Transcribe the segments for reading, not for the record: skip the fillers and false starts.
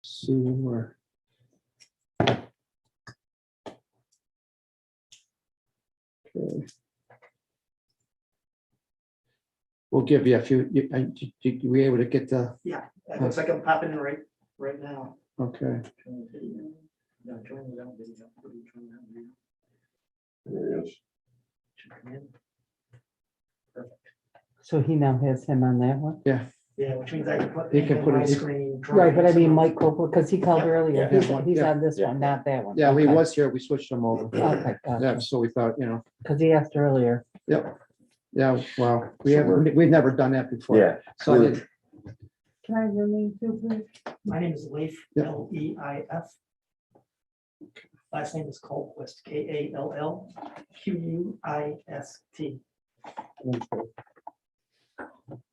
See where. Okay. We'll give you a few, you were able to get the, Yeah, it looks like I'm popping in right now. okay, There it is. Perfect. So he now has him on that one? yeah, Yeah, which means I can put You can in put my it- screen. Right, but I mean, drawings. Michael, because he called earlier, Yeah. he's Yeah. on this Yeah. one, not that one. yeah, he Okay. was here, we switched him over. Okay, Yeah, gotcha, so we thought, because he asked earlier. yep, yeah, well, we So haven't, we've never done that before. Yeah. So I did, Can I have your name too, please? My name is Leif, Yep. Leif. Last name is Colquist, Kallquist.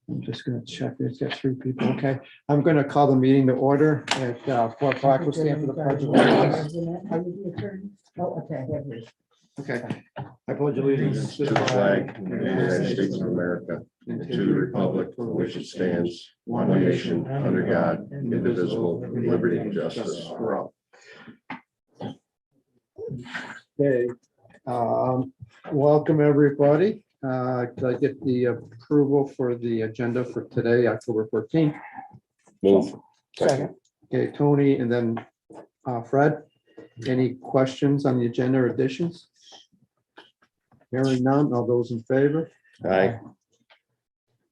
I'm just gonna check, it's got 3 people, okay. I'm gonna call the meeting to order at 4 o'clock, we'll stand for the pledge of allegiance. Are you the attorney? Oh, okay, I have yours. Okay, I pledge allegiance To the flag of the United States of America, and to the republic for which it stands, one nation, under God, indivisible, with liberty and justice for all. Okay, welcome, everybody. Could I get the approval for the agenda for today, October 14th? Move. Second. Okay, Tony, and then Fred, any questions on the agenda or additions? Hearing none, all those in favor? Aye.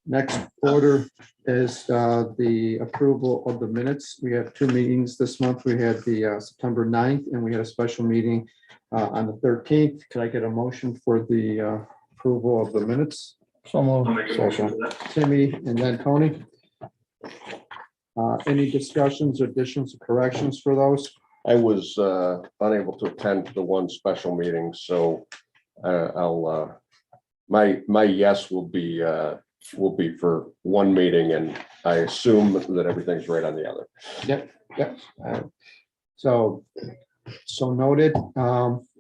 Next order is the approval of the minutes. We have 2 meetings this month. We had the September 9th, and we had a special meeting on the 13th. Could I get a motion for the approval of the minutes? So moved. Timmy and then Tony. Any discussions, additions, or corrections for those? I was unable to attend the one special meeting, so I'll my yes will be for one meeting, and I assume that everything's right on the other. Yep. So noted.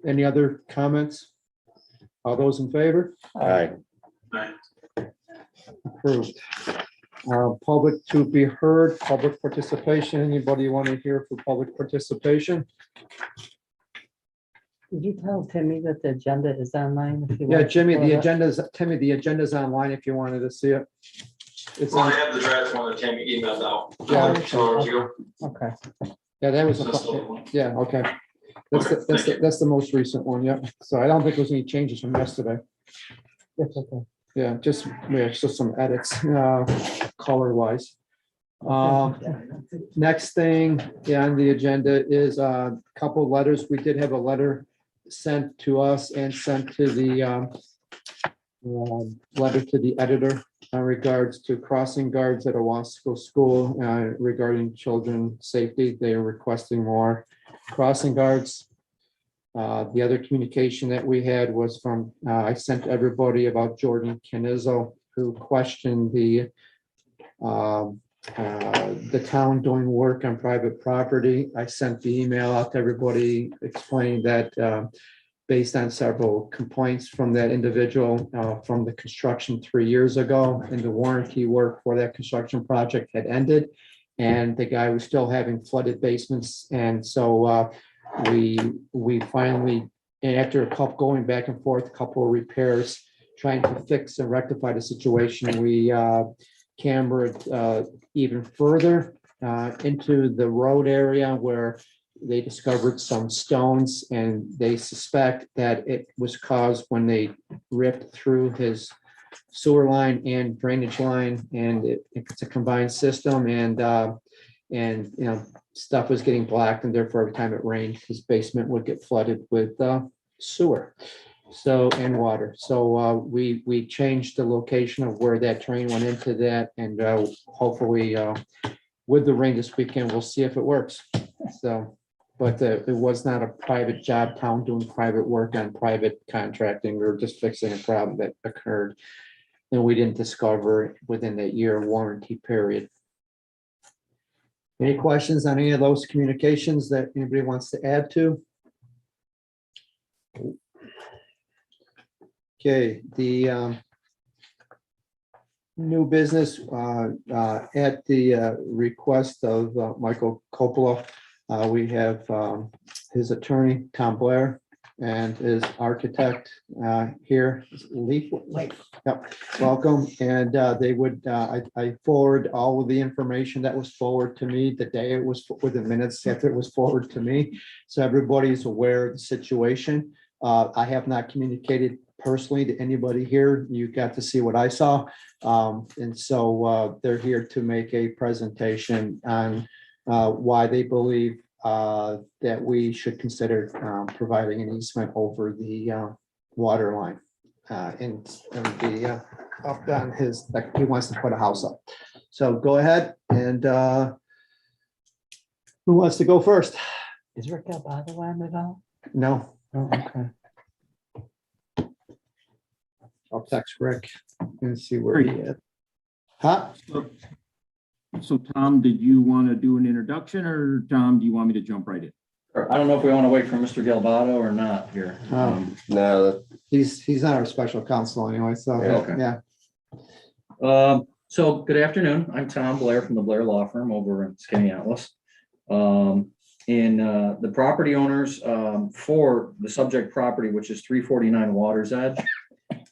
Any other comments? All those in favor? Aye. Approved. Public to be heard, public participation. Anybody want to hear for public participation? Did you tell Timmy that the agenda is online? if he Yeah, wants to Jimmy, pull the it up? agenda's, Timmy, the agenda's online if you wanted to see it. It's Well, I on, have the draft one that Tammy emailed out. Yeah. 2 hours ago. Okay, yeah, that was, So that's the a one. yeah, okay. Okay, thank you. That's the most recent one, yeah. So I don't think there's any changes from yesterday. it's okay. Yeah, just some edits, color wise. Next thing on the agenda is a couple letters. We did have a letter sent to us and sent to the letter to the editor in regards to crossing guards at a Wasco school regarding children safety. They are requesting more crossing guards. The other communication that we had was from, I sent everybody about Jordan Canizzo, who questioned the town doing work on private property. I sent the email out to everybody explaining that based on several complaints from that individual from the construction 3 years ago, and the warranty work for that construction project had ended, and the guy was still having flooded basements. And so we finally, after a couple going back and forth, a couple of repairs, trying to fix and rectify the situation, we cambered even further into the road area where they discovered some stones, and they suspect that it was caused when they ripped through his sewer line and drainage line, and it's a combined system, and stuff was getting blacked, and therefore every time it rained, his basement would get flooded with sewer. So, and water. So we changed the location of where that train went into that, and hopefully with the rain this weekend, we'll see if it works. So, but it was not a private job, town doing private work on private contracting. We were just fixing a problem that occurred, and we didn't discover within that year warranty period. Any questions on any of those communications that anybody wants to add to? Okay, the New business, at the request of Michael Coppola, we have his attorney, Tom Blair, and his architect here, Leaf. Yep, welcome. And they would, I forward all of the information that was forwarded to me the day it was, with the minutes after it was forwarded to me. So everybody's aware of the situation. I have not communicated personally to anybody here. You got to see what I saw. And so they're here to make a presentation on why they believe that we should consider providing an easement over the water line. And the up on his, like, he wants to put a house up. So go ahead and who wants to go first? Is Rick Albado on at all? No, Oh, okay. I'll text Rick and see where he is. Huh? So Tom, did you want to do an introduction, or Tom, do you want me to jump right in? I don't know if we want to wait for Mr. Galvado or not here. No, He's not our special counsel anyway, so, Yeah, okay. yeah. So good afternoon. I'm Tom Blair from the Blair Law Firm over in Skaneateles. The property owners for the subject property, which is 349 Water's Edge,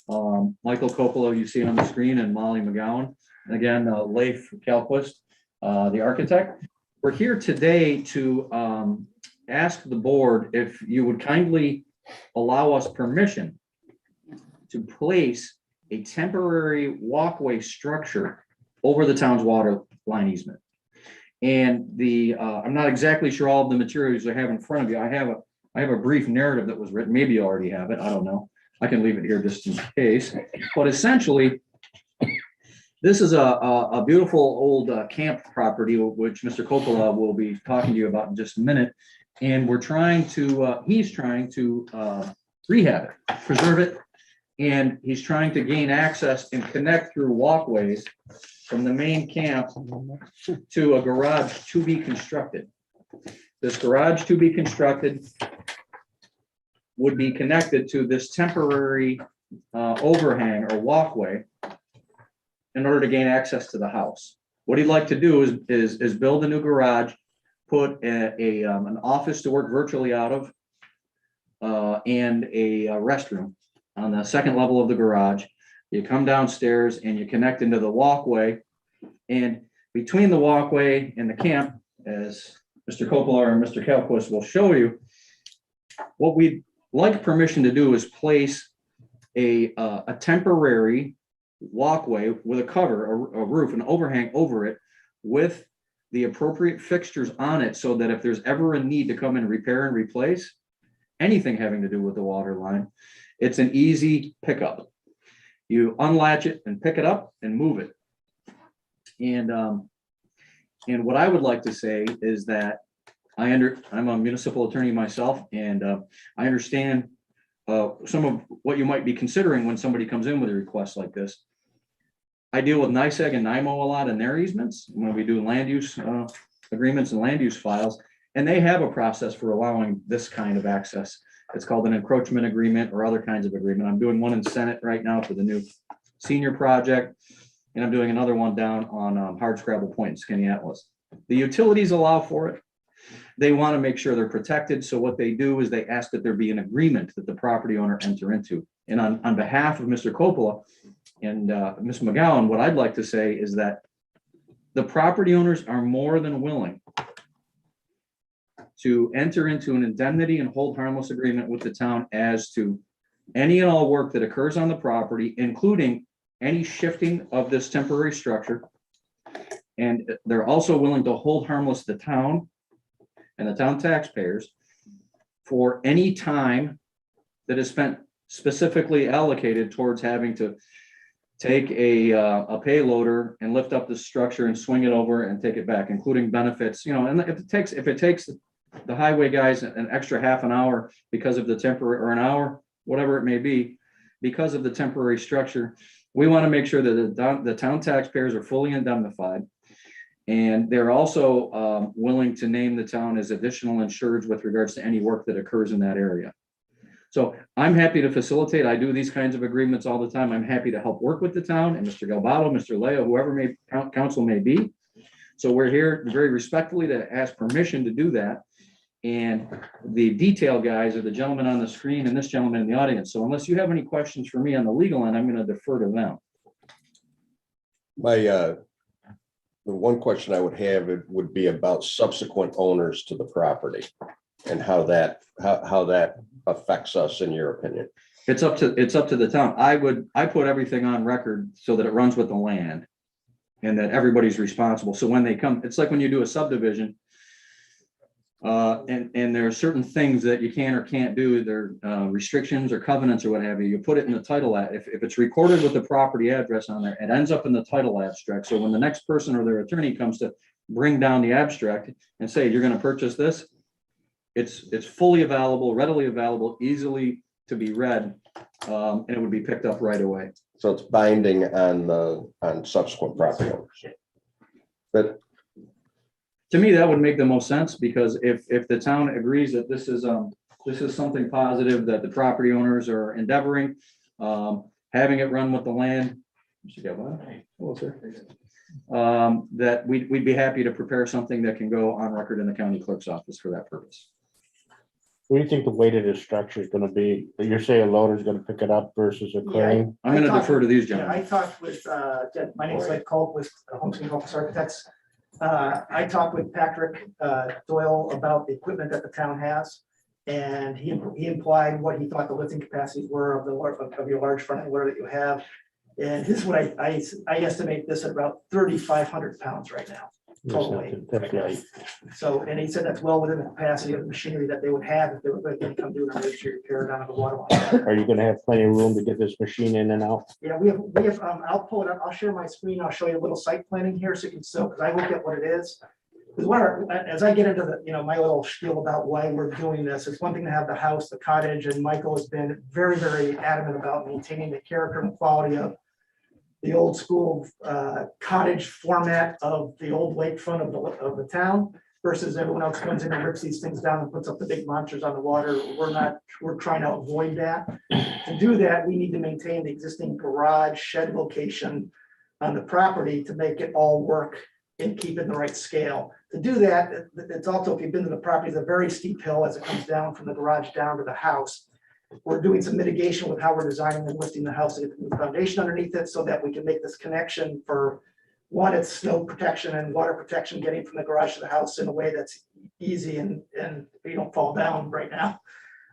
Michael Coppola, you see it on the screen, and Molly McGowan. And again, Leif Kalquist, the architect. We're here today to ask the board if you would kindly allow us permission to place a temporary walkway structure over the town's water line easement. And I'm not exactly sure all of the materials I have in front of you. I have a brief narrative that was written. Maybe you already have it. I don't know. I can leave it here just in case. But essentially, this is a beautiful old camp property, which Mr. Coppola will be talking to you about in just a minute. And we're trying to, he's trying to rehab it, preserve it. And he's trying to gain access and connect through walkways from the main camp to a garage to be constructed. This garage to be constructed would be connected to this temporary overhang or walkway in order to gain access to the house. What he'd like to do is build a new garage, put an office to work virtually out of, and a restroom on the second level of the garage. You come downstairs and you connect into the walkway, and between the walkway and the camp, as Mr. Coppola and Mr. Kalquist will show you, what we'd like permission to do is place a temporary walkway with a cover, a roof, an overhang over it with the appropriate fixtures on it, so that if there's ever a need to come and repair and replace anything having to do with the water line, it's an easy pickup. You unlatch it and pick it up and move it. And what I would like to say is that I'm a municipal attorney myself, and I understand some of what you might be considering when somebody comes in with a request like this. I deal with NYSEG and NIMO a lot in their easements when we do land use agreements and land use files, and they have a process for allowing this kind of access. It's called an encroachment agreement or other kinds of agreement. I'm doing one in Senate right now for the new senior project, and I'm doing another one down on Hardscrabble Point in Skaneateles. The utilities allow for it. They want to make sure they're protected. So what they do is they ask that there be an agreement that the property owner enter into. And on behalf of Mr. Coppola and Ms. McGowan, what I'd like to say is that the property owners are more than willing to enter into an indemnity and hold harmless agreement with the town as to any and all work that occurs on the property, including any shifting of this temporary structure. And they're also willing to hold harmless the town and the town taxpayers for any time that is spent specifically allocated towards having to take a payloader and lift up the structure and swing it over and take it back, including benefits, and if it takes the highway guys an extra half an hour because of the temporary, or an hour, whatever it may be, because of the temporary structure, we want to make sure that the town taxpayers are fully indemnified. And they're also willing to name the town as additional insureds with regards to any work that occurs in that area. So I'm happy to facilitate. I do these kinds of agreements all the time. I'm happy to help work with the town and Mr. Galbato, Mr. Leo, whoever council may be. So we're here very respectfully to ask permission to do that. And the detail guys are the gentleman on the screen and this gentleman in the audience. So unless you have any questions for me on the legal end, I'm going to defer to them. The one question I would have, it would be about subsequent owners to the property and how that affects us, in your opinion. It's up to the town. I put everything on record so that it runs with the land and that everybody's responsible. So when they come, it's like when you do a subdivision, and there are certain things that you can or can't do. There are restrictions or covenants or what have you. You put it in the title. If it's recorded with the property address on there, it ends up in the title abstract. So when the next person or their attorney comes to bring down the abstract and say, you're going to purchase this, it's fully available, readily available, easily to be read, and it would be picked up right away. So it's binding on subsequent property owners. But To me, that would make the most sense, because if the town agrees that this is something positive that the property owners are endeavoring, having it run with the land. Hello, sir. That we'd be happy to prepare something that can go on record in the county clerk's office for that purpose. What do you think the weight of this structure is gonna be? You're saying a loader's gonna pick it up versus a crane? I'm going to I defer to these Yeah, gentlemen. I talked with, my name's Mike Culp with Homestead Office Architects. I talked with Patrick Doyle about the equipment that the town has. And he implied what he thought the lifting capacities were of your large front end loader that you have. And this is what I estimate this at about 3,500 pounds right now. Total weight. That's right. So, and he said that's well within the capacity of the machinery that they would have if they were going to come do an emergency repair down at the water line. Are you gonna have plenty of room to get this machine in and out? Yeah, we have, I'll pull it up, I'll share my screen, I'll show you a little site planning here, so you can, because I looked at what it is. Because as I get into the, my little spiel about why we're doing this, it's one thing to have the house, the cottage, and Michael has been very, very adamant about maintaining the character and quality of the old school cottage format of the old lakefront of the town versus everyone else comes in and rips these things down and puts up the big monsters on the water. We're trying to avoid that. To do that, we need to maintain the existing garage shed location on the property to make it all work and keep it in the right scale. To do that, it's also, if you've been to the property, it's a very steep hill as it comes down from the garage down to the house. We're doing some mitigation with how we're designing and lifting the house to get the new foundation underneath it so that we can make this connection for, one, it's snow protection and water protection, getting from the garage to the house in a way that's easy and you don't fall down right now.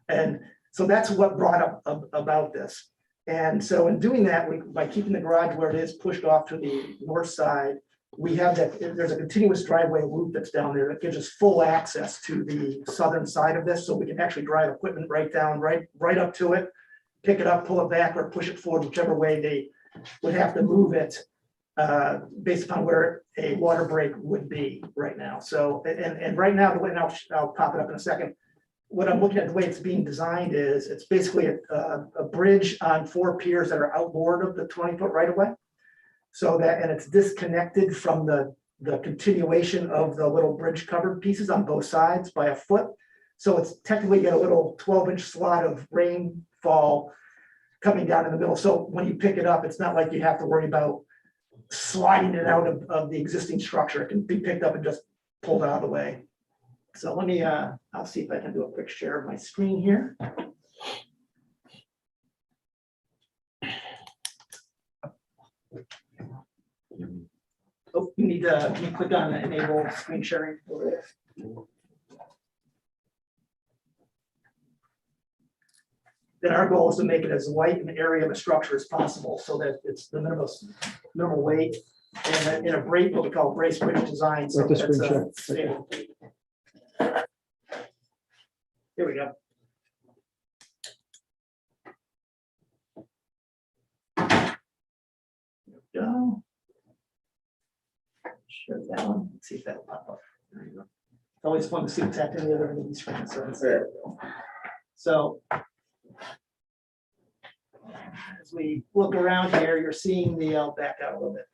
And so that's what brought up about this. And so in doing that, by keeping the garage where it is pushed off to the north side, we have that, there's a continuous driveway loop that's down there that gives us full access to the southern side of this, so we can actually drive equipment right down, right up to it, pick it up, pull it back, or push it forward, whichever way they would have to move it, based upon where a water break would be right now. So, and right now, the way, and I'll pop it up in a second. What I'm looking at, the way it's being designed is, it's basically a bridge on 4 piers that are outboard of the 20-foot right of way. So that, and it's disconnected from the continuation of the little bridge covered pieces on both sides by a foot. So it's technically got a little 12-inch slot of rainfall coming down in the middle. So when you pick it up, it's not like you have to worry about sliding it out of the existing structure. It can be picked up and just pulled out of the way. So let me, I'll see if I can do a quick share of my screen here. Oh, you need to, can you click on the enable screen sharing over there? Then our goal is to make it as light an area of a structure as possible so that it's the minimal weight and in a brace, what we call brace bridge design. So Let the that's screen share. stable. Here we go. Go. Share that one. Let's see if that'll pop up. There you go. It's always fun to see what's happening on the other end of the screen. So it's there. We go. So as we look around here, you're seeing the, I'll back out a little bit.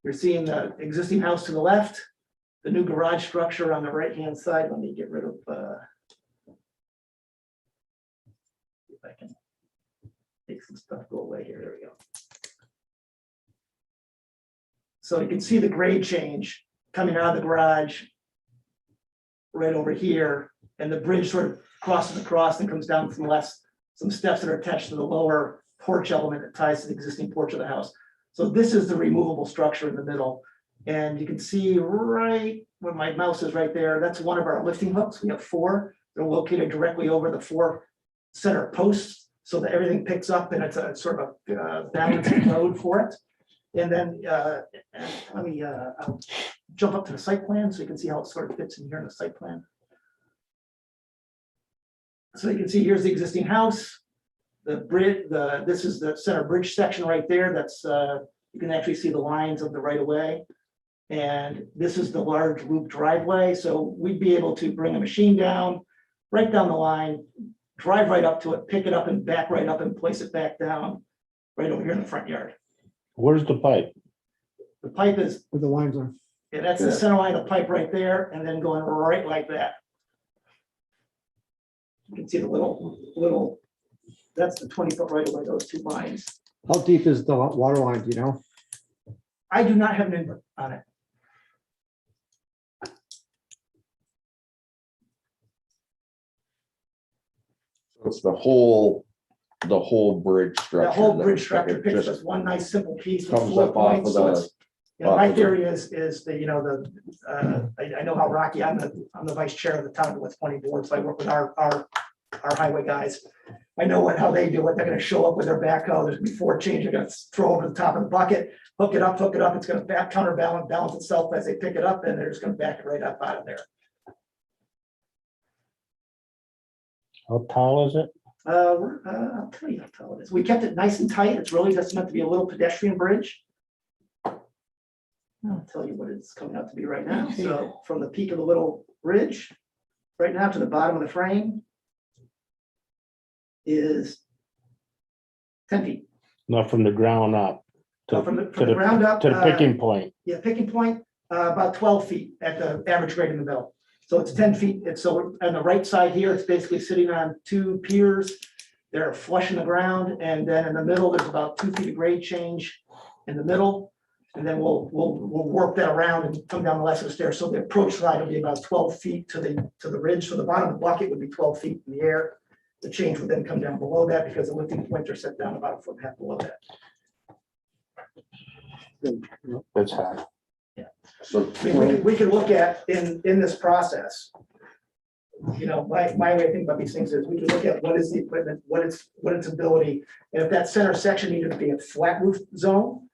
You're seeing the existing house to the left, the new garage structure on the right-hand side. Let me get rid of if I can make some stuff go away here. There we go. So you can see the grade change coming out of the garage right over here, and the bridge sort of crosses across and comes down from the left, some steps that are attached to the lower porch element that ties to the existing porch of the house. So this is the removable structure in the middle. And you can see right where my mouse is right there, that's one of our lifting hooks. We have 4. They're located directly over the 4 center posts so that everything picks up and it's a sort of a balancing load for it. And then let me I'll jump up to the site plan so you can see how it sort of fits in here in the site plan. So you can see here's the existing house. The bridge, this is the center bridge section right there. That's you can actually see the lines of the right of way. And this is the large loop driveway. So we'd be able to bring a machine down, right down the line, drive right up to it, pick it up and back right up and place it back down right over here in the front yard. Where's the pipe? The pipe is, Where the lines are. yeah, that's the center line of the pipe right there, and then going right like that. You can see the little, that's the 20-foot right away, those 2 lines. How deep is the water line, do you know? I do not have an input on it. It's the whole bridge structure. The whole that- bridge structure it picks just as one nice simple piece with comes 4 up off points. of So the- it's, you know, my off of the- theory is the, I know how Rocky, I'm the vice chair of the town of West Point board, so I work with our highway guys. I know how they do it. They're gonna show up with their backhoe. There's gonna be 4 chains. They're gonna throw over the top of the bucket, hook it up. It's gonna balance itself as they pick it up, and they're just gonna back it right up out of there. How tall is it? I'll tell you how tall it is. We kept it nice and tight. It's really just meant to be a little pedestrian bridge. I'll tell you what it's coming out to be right now. So from the peak of the little bridge, right now to the bottom of the frame is 10 feet. Not from the ground up. So To from the to the ground up, to the picking point. yeah, picking point, about 12 feet at the average grade in the middle. So it's 10 feet. It's so on the right side here, it's basically sitting on 2 piers. They're flush in the ground, and then in the middle, there's about 2 feet of grade change in the middle. And then we'll work that around and come down the rest of the stairs. So the approach side will be about 12 feet to the ridge. So the bottom of the bucket would be 12 feet in the air. The change would then come down below that because the lifting points are set down about 1.5 feet below that. That's high. So I mean, we can look at in this process. You know, my way of thinking about these things is we can look at what is the equipment, what its ability. And if that center section needed to be a flat roof zone,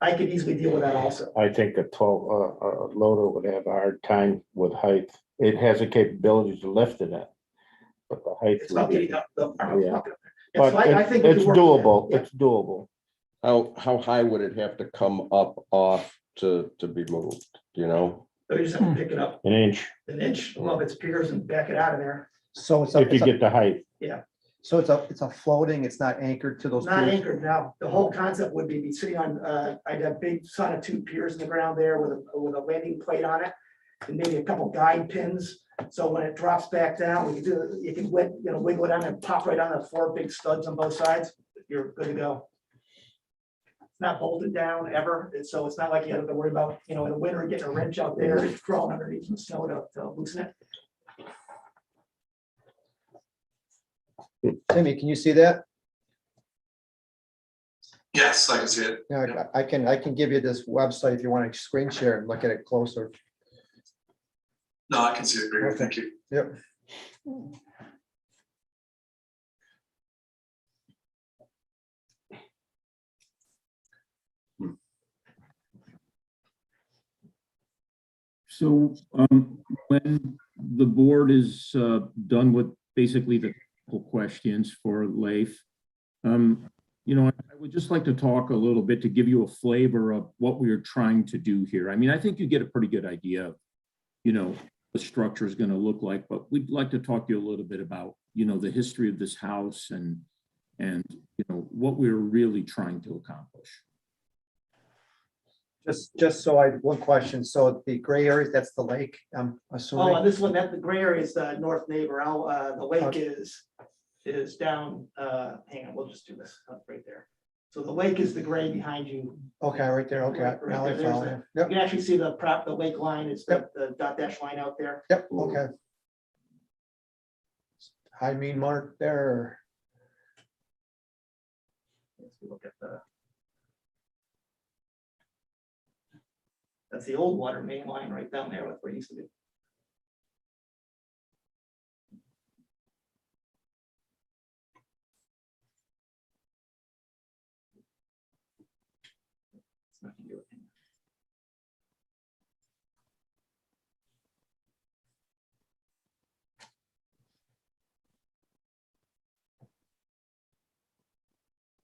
I could easily deal with that also. I think a 12 loader would have a hard time with height. It has the capability to lift it up. But the height. It's about getting up the. Yeah. And so I think we It's can work with that. doable. Yeah. It's doable. how high would it have to come up off to be moved, you know? So you just have to pick it up An inch, an inch above its piers and back it out of there. So it's if you get the height. so it's a floating, it's not anchored to those. Not piers? anchored now. The whole concept would be sitting on, I'd have big sonotube piers in the ground there with a landing plate on it. And maybe a couple guide pins. So when it drops back down, you can wiggle it on and pop right on the 4 big studs on both sides. You're good to go. It's not bolted down ever. So it's not like you have to worry about, in the winter getting a wrench out there, crawling underneath the snow to loosen it. Timmy, can you see that? Yes, I can see it. Yeah, I can give you this website if you want to screen share and look at it closer. No, I can see it. Great. Okay. Thank you. Yep. So when the board is done with basically the questions for Leif, I would just like to talk a little bit to give you a flavor of what we are trying to do here. I mean, I think you get a pretty good idea of, the structure is going to look like, but we'd like to talk to you a little bit about, the history of this house and what we're really trying to accomplish. Just so one question. So the gray area, that's the lake, I'm Oh, assuming. this one, the gray area is the north neighbor. The lake is is down, hang on, we'll just do this right there. So the lake is the gray behind you. Okay, right there, okay. Right Now I there, there's follow the- you. You Yep, can actually see the lake line is the dot dash line out there. yep, okay. High mean mark there. Let's look at the. That's the old water main line right down there, that's where it used to be. It's nothing to do with it.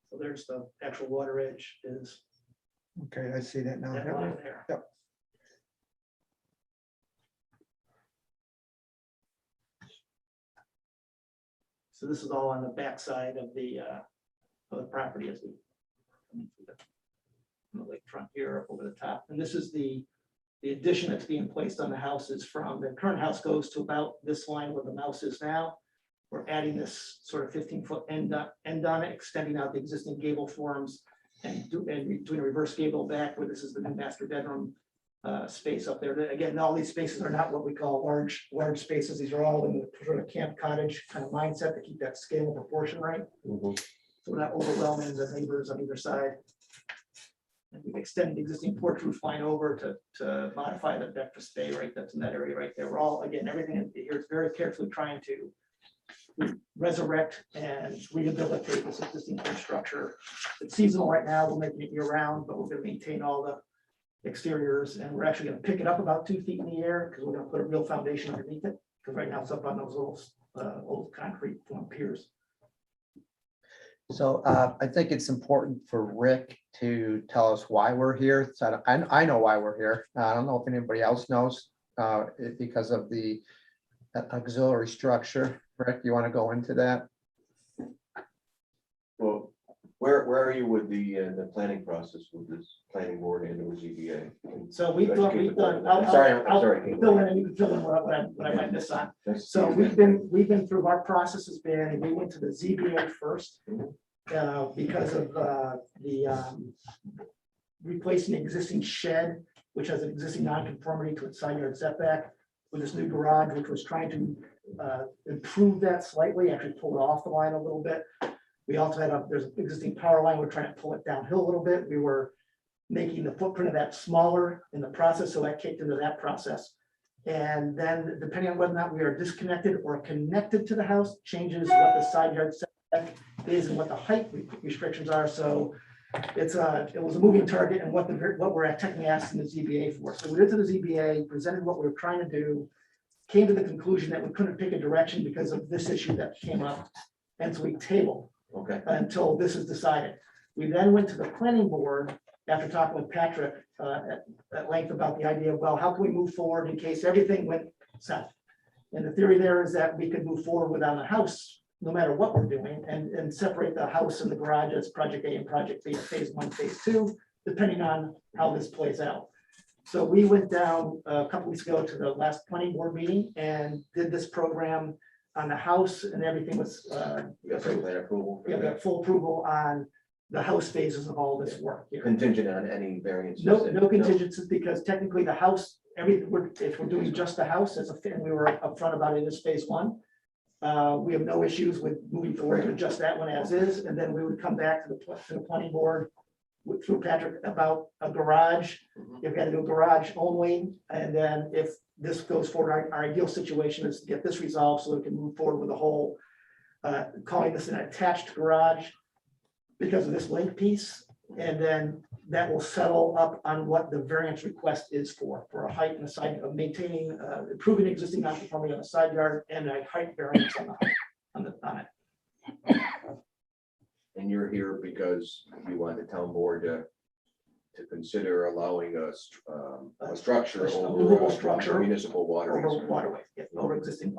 So there's the actual water edge is Okay, I see that now. that Yep. line there. Yep. So this is all on the backside of the property as we. come through the lakefront here up over the top, and this is the addition that's being placed on the house is from, the current house goes to about this line where the mouse is now. We're adding this sort of 15-foot end on it, extending out the existing gable forms and doing a reverse gable back where this is the new master bedroom space up there. Again, all these spaces are not what we call large spaces. These are all in the sort of camp cottage kind of mindset to keep that scale and proportion right. Mhm. So we're not overwhelming the neighbors on either side. And we've extended the existing porch roof line over to modify the deck for stay right, that's in that area right there. We're all, again, everything in here is very carefully trying to resurrect and rehabilitate this existing structure. It's seasonal right now, we're making it year round, but we're gonna maintain all the exteriors, and we're actually gonna pick it up about 2 feet in the air, because we're gonna put a real foundation underneath it, because right now it's up on those little old concrete form piers. So I think it's important for Rick to tell us why we're here. So I know why we're here. I don't know if anybody else knows, because of the auxiliary structure. Rick, you want to go into that? Well, where are you with the planning process with this planning board and with ZBA? So we've done. I'm sorry. Fill in, and you can fill in what I might miss on. So we've been through, our process has been, we went to the ZBA first. Because of the replacing the existing shed, which has an existing nonconformity to its side yard setback, with this new garage, which was trying to improve that slightly, actually pull it off the line a little bit. We also had there's an existing power line, we're trying to pull it downhill a little bit. We were making the footprint of that smaller in the process, so that kicked into that process. And then depending on whether or not we are disconnected or connected to the house, changes what the side yard setback is and what the height restrictions are. So it was a moving target and what we're technically asking the ZBA for. So we went to the ZBA, presented what we were trying to do, came to the conclusion that we couldn't pick a direction because of this issue that came up. And so we tabled until this is decided. We then went to the planning board after talking with Patrick at length about the idea of, well, how can we move forward in case everything went south? And the theory there is that we could move forward without a house, no matter what we're doing, and separate the house and the garage as project A and project B, phase 1, phase 2, depending on how this plays out. So we went down a couple weeks ago to the last planning board meeting and did this program on the house, and everything was, You got site plan approval? we got full approval on the house phases of all this work here. Contingent on any variances? No contingencies, because technically the house, if we're doing just the house as we were upfront about it as phase 1. We have no issues with moving forward with just that one as is, and then we would come back to the planning board through Patrick about a garage. If we had to do a garage only, and then if this goes forward, our ideal situation is to get this resolved so we can move forward with the whole, calling this an attached garage because of this link piece, and then that will settle up on what the variance request is for a height and a side of maintaining, improving existing non-conformity on the side yard and a height variance on it. And you're here because you want the town board to consider allowing a structure A over movable structure municipal waterways. Over waterway, yeah, over existing.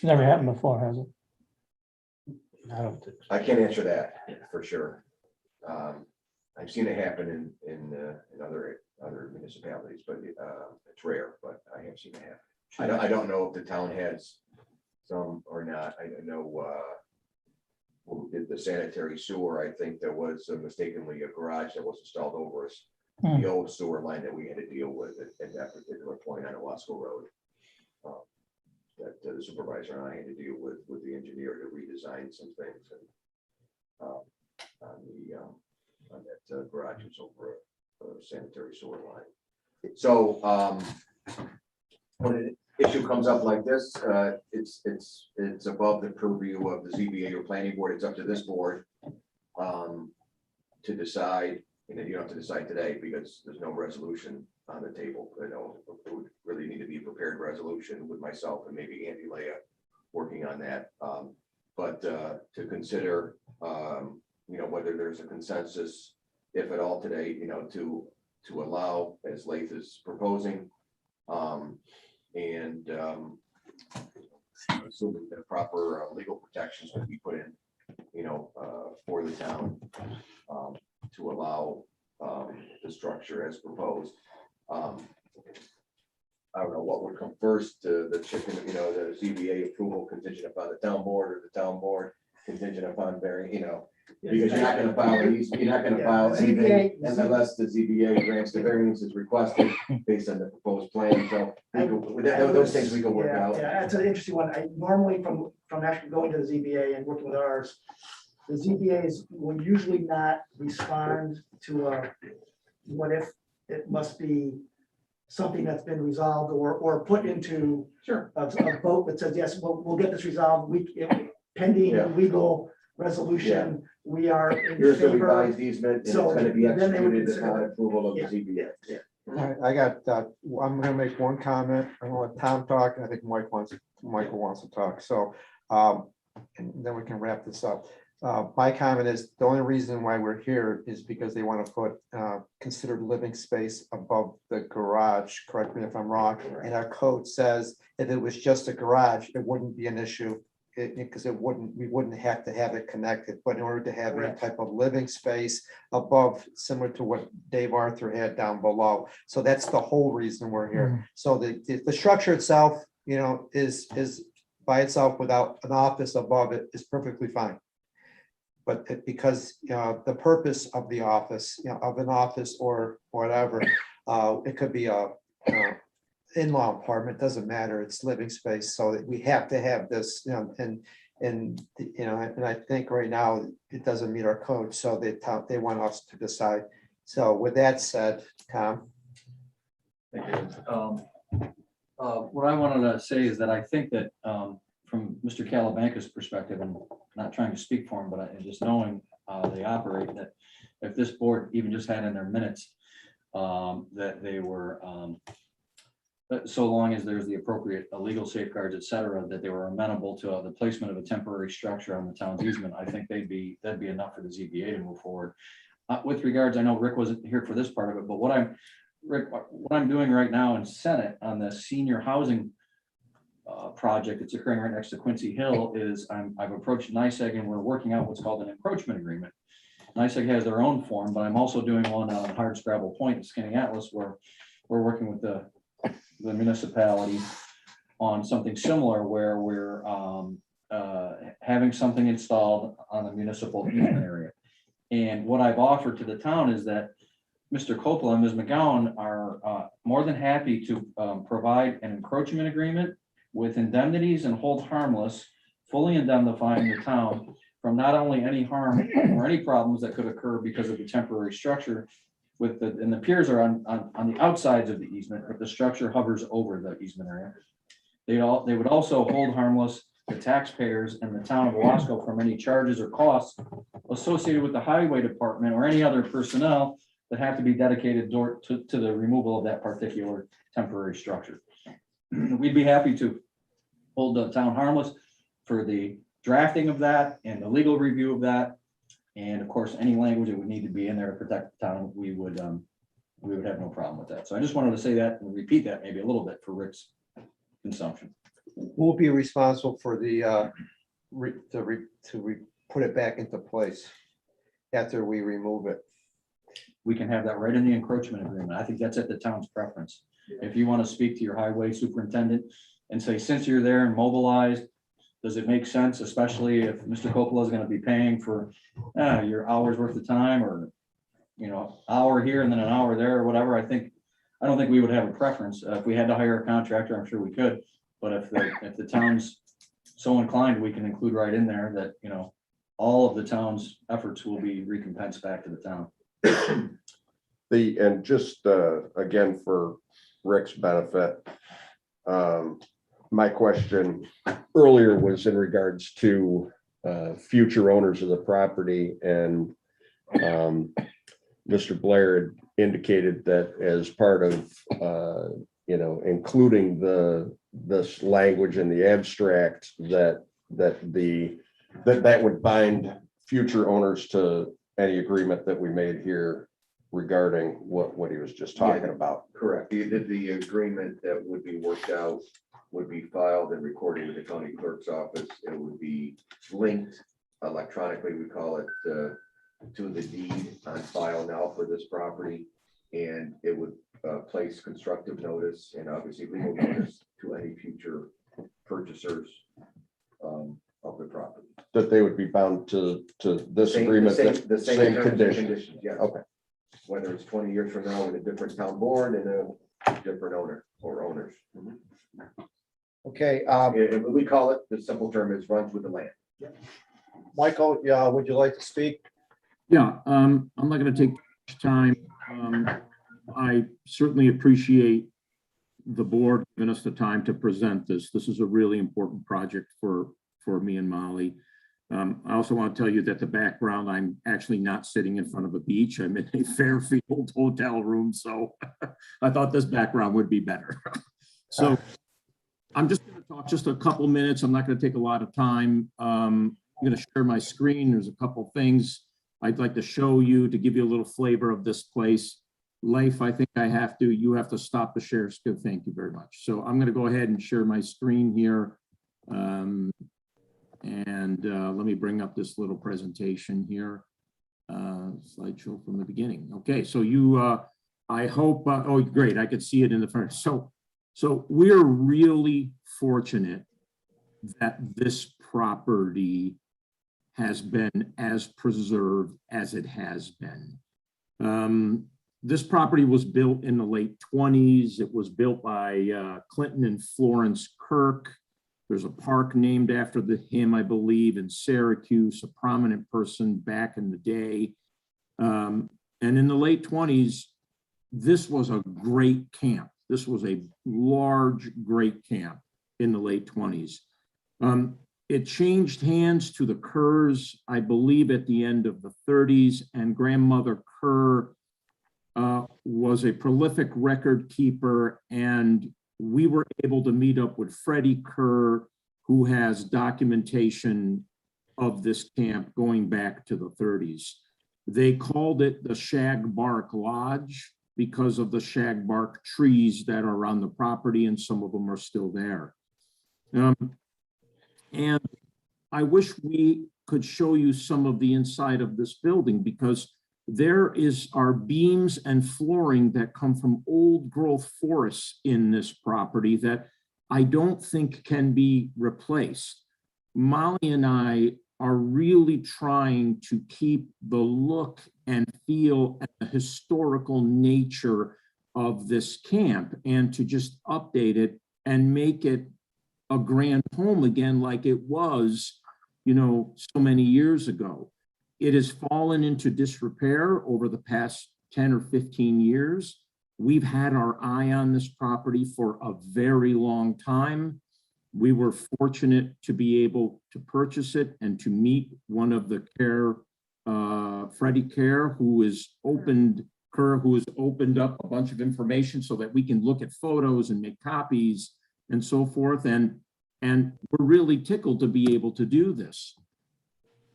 Never happened before, has it? I don't think so. I can't answer that for sure. I've seen it happen in other municipalities, but it's rare, but I have seen it happen. I don't know if the town has some or not. I know who did the sanitary sewer, I think there was mistakenly a garage that was installed over us. Hmm. The old sewer line that we had to deal with at that particular point on Owasco Road. That the supervisor and I had to deal with the engineer to redesign some things and on that garage was over a sanitary sewer line. So when an issue comes up like this, it's above the purview of the ZBA or planning board. It's up to this board to decide. And you don't have to decide today because there's no resolution on the table. You know, it would really need to be a prepared resolution with myself and maybe Andy Leah working on that. But to consider, you know, whether there's a consensus, if at all today, you know, to allow, as Lath is proposing, and assuming the proper legal protections would be put in, you know, for the town, to allow the structure as proposed. I don't know what would come first, the chicken, you know, the ZBA approval contingent upon the town board, or the town board contingent upon varying, you know, because you're not gonna file these, you're not gonna file anything unless the ZBA grants the variances requested based on the proposed plan. So those things we can work out. Yeah, it's an interesting one. I normally from actually going to the ZBA and working with ours, the ZBAs will usually not respond to what if it must be something that's been resolved or put into Sure. a vote that says, yes, we'll get this resolved. Pending Yeah. legal resolution, we are in Here's the favor. revised easement, and it's So gonna be then they would executed consider upon it. approval of the Yeah. ZBA. Yeah. I got, I'm gonna make one comment. I'm gonna let Tom talk, and I think Michael wants to talk, so, and then we can wrap this up. My comment is, the only reason why we're here is because they want to put considered living space above the garage, correct me if I'm wrong, and our code says if it was just a garage, it wouldn't be an issue, because we wouldn't have to have it connected, but in order to have any Correct. type of living space above, similar to what Dave Arthur had down below, so that's the whole reason we're here. So the structure itself, you know, is by itself without an office above it is perfectly fine. But because the purpose of the office, you know, of an office or whatever, it could be a in-law apartment, doesn't matter, it's living space, so that we have to have this, you know, and you know, and I think right now it doesn't meet our code, so they want us to decide. So with that said, Tom. Thank you. What I wanted to say is that I think that from Mr. Calabanca's perspective, and not trying to speak for him, but just knowing they operate, that if this board even just had in their minutes that they were, so long as there's the appropriate legal safeguards, et cetera, that they were amenable to the placement of a temporary structure on the town's easement, I think that'd be enough for the ZBA to move forward. With regards, I know Rick wasn't here for this part of it, but what I'm doing right now in Senate on the senior housing project that's occurring right next to Quincy Hill is I've approached NICEAG and we're working out what's called an encroachment agreement. NICEAG has their own form, but I'm also doing one on Hardscrabble Point in Skinny-Atlas, where we're working with the municipality on something similar, where we're having something installed on the municipal easement area. And what I've offered to the town is that Mr. Coppola and Ms. McGowan are more than happy to provide an encroachment agreement with indemnities and hold harmless, fully indemnifying the town from not only any harm or any problems that could occur because of the temporary structure and the piers are on the outsides of the easement, but the structure hovers over the easement area. They would also hold harmless the taxpayers and the town of Owasco from any charges or costs associated with the highway department or any other personnel that have to be dedicated to the removal of that particular temporary structure. We'd be happy to hold the town harmless for the drafting of that and the legal review of that. And of course, any language that would need to be in there to protect the town, we would have no problem with that. So I just wanted to say that and repeat that maybe a little bit for Rick's consumption. We'll be responsible for the put it back into place after we remove it. We can have that right in the encroachment agreement. I think that's at the town's preference. If you want to speak to your highway superintendent and say, since you're there and mobilized, does it make sense, especially if Mr. Coppola is gonna be paying for your hour's worth of time, or, hour here and then an hour there, or whatever? I don't think we would have a preference. If we had to hire a contractor, I'm sure we could. But if the town's so inclined, we can include right in there that, all of the town's efforts will be recompensed back to the town. And just, again, for Rick's benefit, my question earlier was in regards to future owners of the property, and Mr. Blair had indicated that as part of, including this language in the abstract, that would bind future owners to any agreement that we made here regarding what he was just talking about. Correct. The agreement that would be worked out would be filed and recorded with the county clerk's office. It would be linked electronically, we call it, to the deed on file now for this property. And it would place constructive notice and obviously legal notice to any future purchasers of the property. That they would be bound to this Same- agreement, the same terms and conditions. Yes. Okay. Whether it's 20 years from now with a different town board and a different owner or owners. Okay, We call it, the simple term is runs with the land. Michael, would you like to speak? Yeah, I'm not gonna take much time. I certainly appreciate the board giving us the time to present this. This is a really important project for me and Molly. I also want to tell you that the background, I'm actually not sitting in front of a beach. I'm in a Fairfield hotel room, so I thought this background would be better. So I'm just going to talk just a couple minutes. I'm not going to take a lot of time. I'm going to share my screen. There's a couple things I'd like to show you to give you a little flavor of this place. Leif, I think you have to stop the share. Thank you very much. So I'm going to go ahead and share my screen here. Let me bring up this little presentation here. Slideshow from the beginning. Okay, so I hope, oh, great, I could see it in the front. So we're really fortunate that this property has been as preserved as it has been. This property was built in the late 20s. It was built by Clinton and Florence Kirk. There's a park named after him, I believe, in Syracuse, a prominent person back in the day. And in the late 20s, this was a great camp. This was a large, great camp in the late 20s. It changed hands to the Kerrs, I believe, at the end of the 30s, and grandmother Kerr was a prolific record keeper, and we were able to meet up with Freddie Kerr, who has documentation of this camp going back to the 30s. They called it the Shagbark Lodge because of the shagbark trees that are on the property, and some of them are still there. And I wish we could show you some of the inside of this building, because there are beams and flooring that come from old growth forests in this property that I don't think can be replaced. Molly and I are really trying to keep the look and feel and the historical nature of this camp, and to just update it and make it a grand home again like it was, so many years ago. It has fallen into disrepair over the past 10 or 15 years. We've had our eye on this property for a very long time. We were fortunate to be able to purchase it and to meet one of the Freddie Kerr, who has opened up a bunch of information so that we can look at photos and make copies and so forth. And we're really tickled to be able to do this.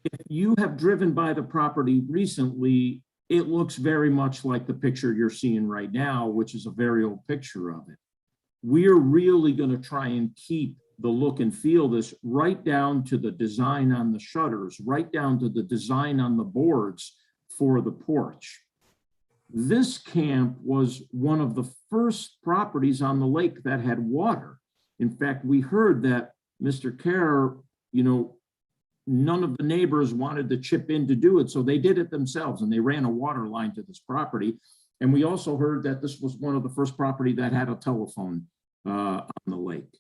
If you have driven by the property recently, it looks very much like the picture you're seeing right now, which is a very old picture of it. We're really going to try and keep the look and feel this right down to the design on the shutters, right down to the design on the boards for the porch. This camp was one of the first properties on the lake that had water. In fact, we heard that Mr. Kerr none of the neighbors wanted to chip in to do it, so they did it themselves, and they ran a water line to this property. And we also heard that this was one of the first property that had a telephone on the lake.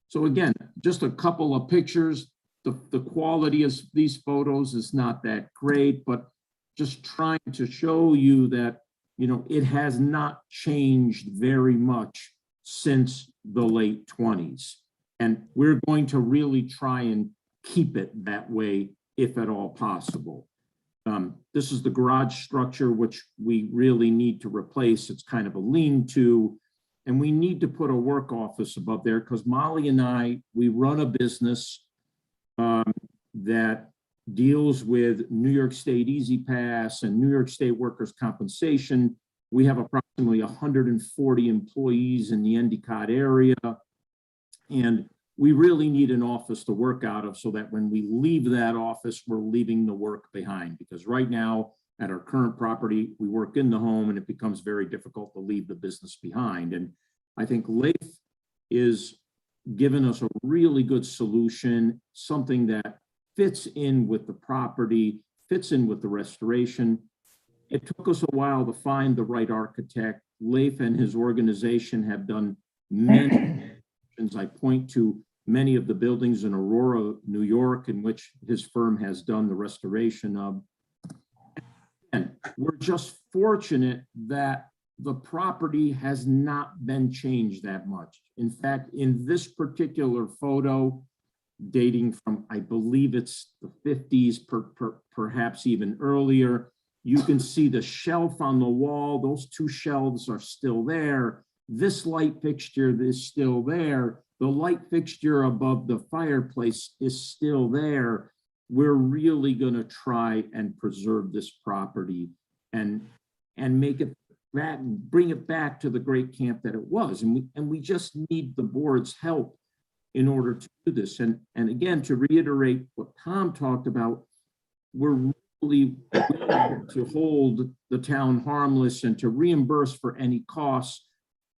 So again, just a couple of pictures. The quality of these photos is not that great, but just trying to show you that, it has not changed very much since the late 20s. And we're going to really try and keep it that way, if at all possible. This is the garage structure, which we really need to replace. It's kind of a lean-to, and we need to put a work office above there because Molly and I, we run a business that deals with New York State Easy Pass and New York State workers' compensation. We have approximately 140 employees in the Endicott area, and we really need an office to work out of so that when we leave that office, we're leaving the work behind. Because right now, at our current property, we work in the home and it becomes very difficult to leave the business behind. And I think Leif is giving us a really good solution, something that fits in with the property, fits in with the restoration. It took us a while to find the right architect. Leif and his organization have done many. I point to many of the buildings in Aurora, New York, in which his firm has done the restoration of. And we're just fortunate that the property has not been changed that much. In fact, in this particular photo, dating from, I believe it's the 50s, perhaps even earlier, you can see the shelf on the wall. Those two shelves are still there. This light fixture is still there. The light fixture above the fireplace is still there. We're really going to try and preserve this property and make it back, bring it back to the great camp that it was. And we just need the board's help in order to do this. And again, to reiterate what Tom talked about, we're really willing to hold the town harmless and to reimburse for any costs.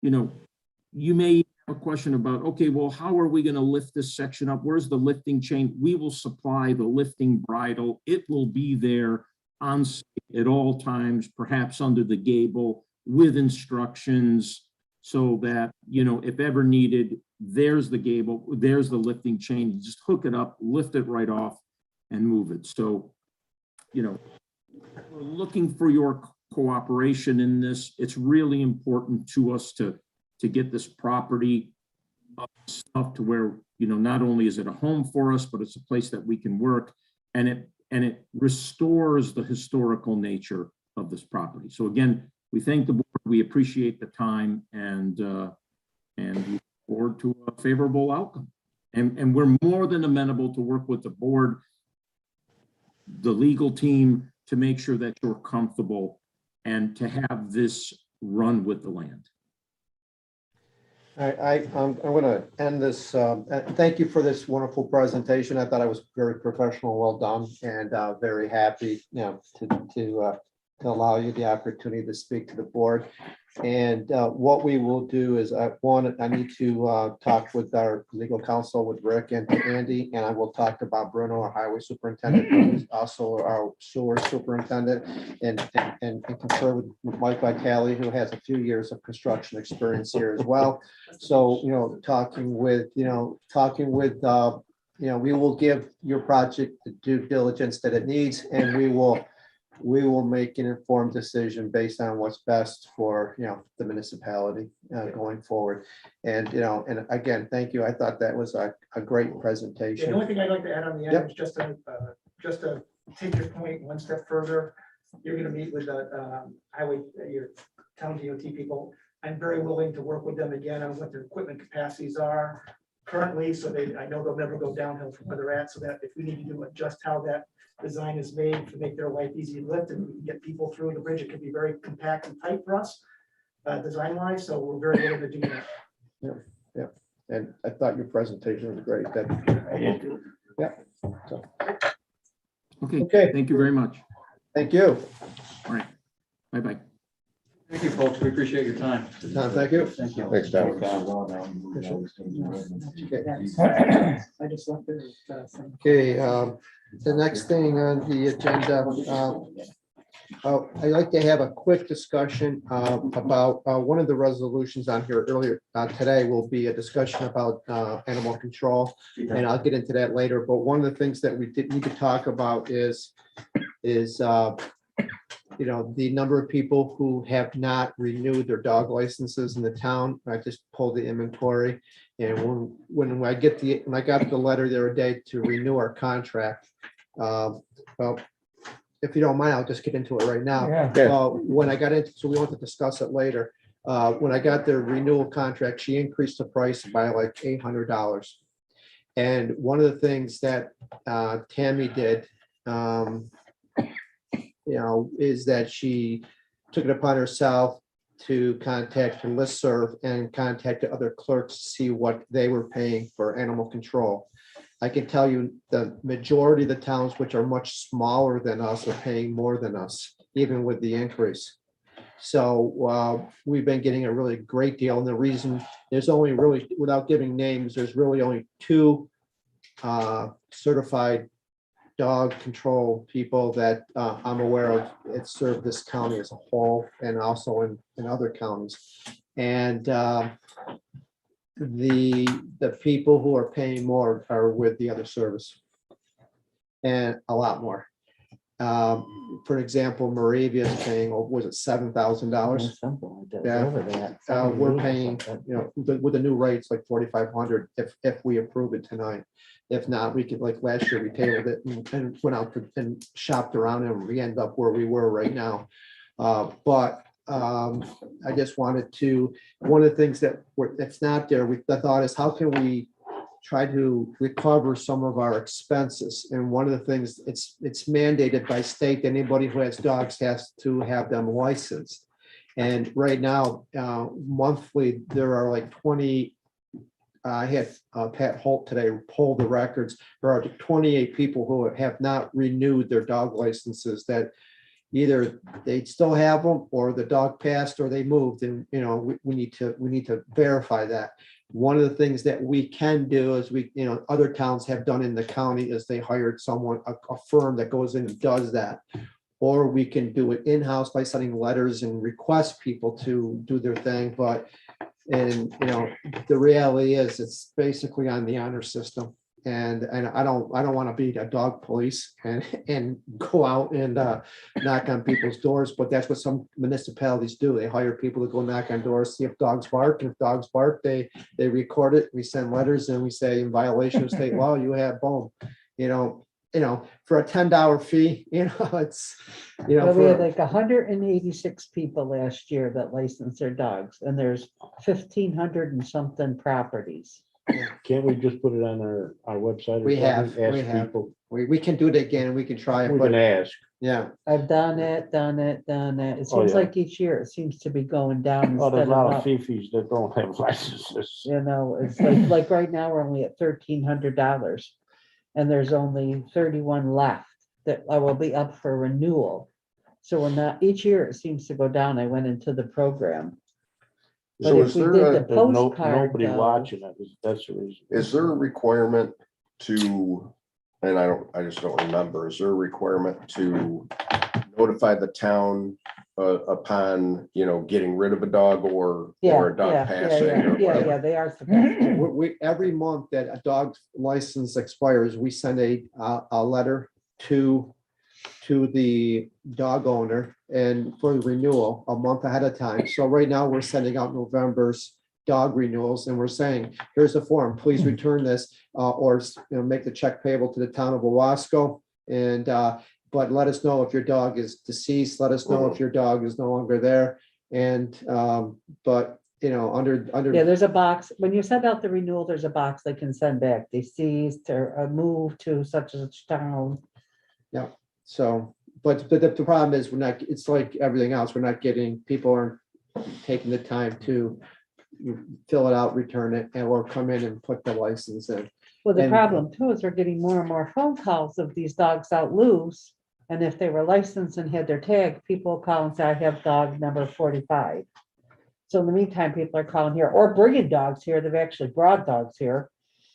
You may have a question about, okay, well, how are we going to lift this section up? Where's the lifting chain? We will supply the lifting bridle. It will be there on site at all times, perhaps under the gable with instructions so that, if ever needed, there's the gable, there's the lifting chain. You just hook it up, lift it right off and move it. So, we're looking for your cooperation in this. It's really important to us to get this property up to where, not only is it a home for us, but it's a place that we can work, and it restores the historical nature of this property. So again, we thank the board, we appreciate the time, and we look forward to a favorable outcome. And we're more than amenable to work with the board, the legal team, to make sure that you're comfortable and to have this run with the land. I'm going to end this. Thank you for this wonderful presentation. I thought it was very professional, well done, and very happy, to allow you the opportunity to speak to the board. And what we will do is, I need to talk with our legal counsel, with Rick and Andy, and I will talk about Bruno, our highway superintendent, who's also our sewer superintendent, and confer with Mike Vitale, who has a few years of construction experience here as well. So, talking with, we will give your project the due diligence that it needs, and we will make an informed decision based on what's best for, the municipality going forward. And, and again, thank you. I thought that was a great The presentation. only thing I'd like to add on the end is just to take your point one step further. You're gonna meet with the highway, your town DOT people. I'm very willing to work with them again on what their equipment capacities are currently, so I know they'll never go downhill from where they're at, so that if we need to do adjust how that design is made to make their life easy to lift and we can get people through the bridge, it can be very compact and tight for us, design wise, so we're very willing to do that. Yeah. And I thought your presentation was great. Yeah. So, Okay. Okay. Thank you very much. thank you. All right. Bye-bye. Thank you, folks. We appreciate your time. Tom, thank you. Thank you. Thanks, Tom. I just left it. Okay, the next thing on the agenda, I'd like to have a quick discussion about one of the resolutions on here earlier today will be a discussion about animal control. And I'll get into that later, but one of the things that we did need to talk about is you know, the number of people who have not renewed their dog licenses in the town. I just pulled the inventory. And when I got the letter the other day to renew our contract, well, if you don't mind, I'll just get into it right now. Yeah. When I got into, so we want to discuss it later. When I got the renewal contract, she increased the price by like $800. And one of the things that Tammy did, you know, is that she took it upon herself to contact her listserv and contact the other clerks to see what they were paying for animal control. I can tell you the majority of the towns, which are much smaller than us, are paying more than us, even with the increase. So we've been getting a really great deal. And the reason there's only really, without giving names, there's really only two certified dog control people that I'm aware of. It served this county as a whole and also in other counties. And the people who are paying more are with the other service and a lot more. For example, Moravia is paying, was it $7,000? Yeah. We're paying, you know, with the new rates, like 4,500 if we approve it tonight. If not, we could, like last year, we tabled it and went out and shopped around and we end up where we were right now. But I just wanted to, one of the things that's not there, the thought is how can we try to recover some of our expenses? And one of the things, it's mandated by state that anybody who has dogs has to have them licensed. And right now, monthly, there are like 20, I had Pat Holt today pull the records. There are 28 people who have not renewed their dog licenses, that either they still have them or the dog passed or they moved. And, you know, we need to verify that. One of the things that we can do is other towns have done in the county is they hired someone, a firm that goes in and does that. Or we can do it in-house by sending letters and request people to do their thing. And the reality is it's basically on the honor system. And I don't want to be a dog police and go out and knock on people's doors, but that's what some municipalities do. They hire people to go knock on doors, see if dogs bark. And if dogs bark, they record it. We send letters and we say in violation of state law, you have boom. For a $10 fee, it's Well, we had like 186 people last year that licensed their dogs, and there's 1,500 and something properties. Can't we just put it on our website? We have. We can do it again. We can try it. We can ask. Yeah. I've done it. It seems yeah. like each year it seems to be going down. Oh, there's a instead lot of up. fifis that don't have licenses. It's like right now we're only at $1,300, and there's only 31 left that will be up for renewal. So when that each year it seems to go down, I went into the program. But So if is we there did a- the There's postcard, nobody though, watching it. That's the reason. Is there a requirement to, and I just don't remember, is there a requirement to notify the town upon, getting rid of a dog or a dog passing or whatever? yeah, they are supposed to. We every month that a dog's license expires, we send a letter to the dog owner and for the renewal a month ahead of time. So right now we're sending out November's dog renewals and we're saying, here's a form, please return this or make the check payable to the town of Owasco. And but let us know if your dog is deceased. Let us know if your dog is no longer there. And but under Yeah, there's a box. When you send out the renewal, there's a box they can send back, deceased or moved to such and such town. Yeah. So, but the problem is it's like everything else. We're not getting, people aren't taking the time to fill it out, return it, or come in and put the license in. Well, the And- problem too is we're getting more and more phone calls of these dogs out loose And if they were licensed and had their tag, people call and say, I have dog number 45. So in the meantime, people are calling here or bringing dogs here. They've actually brought dogs here.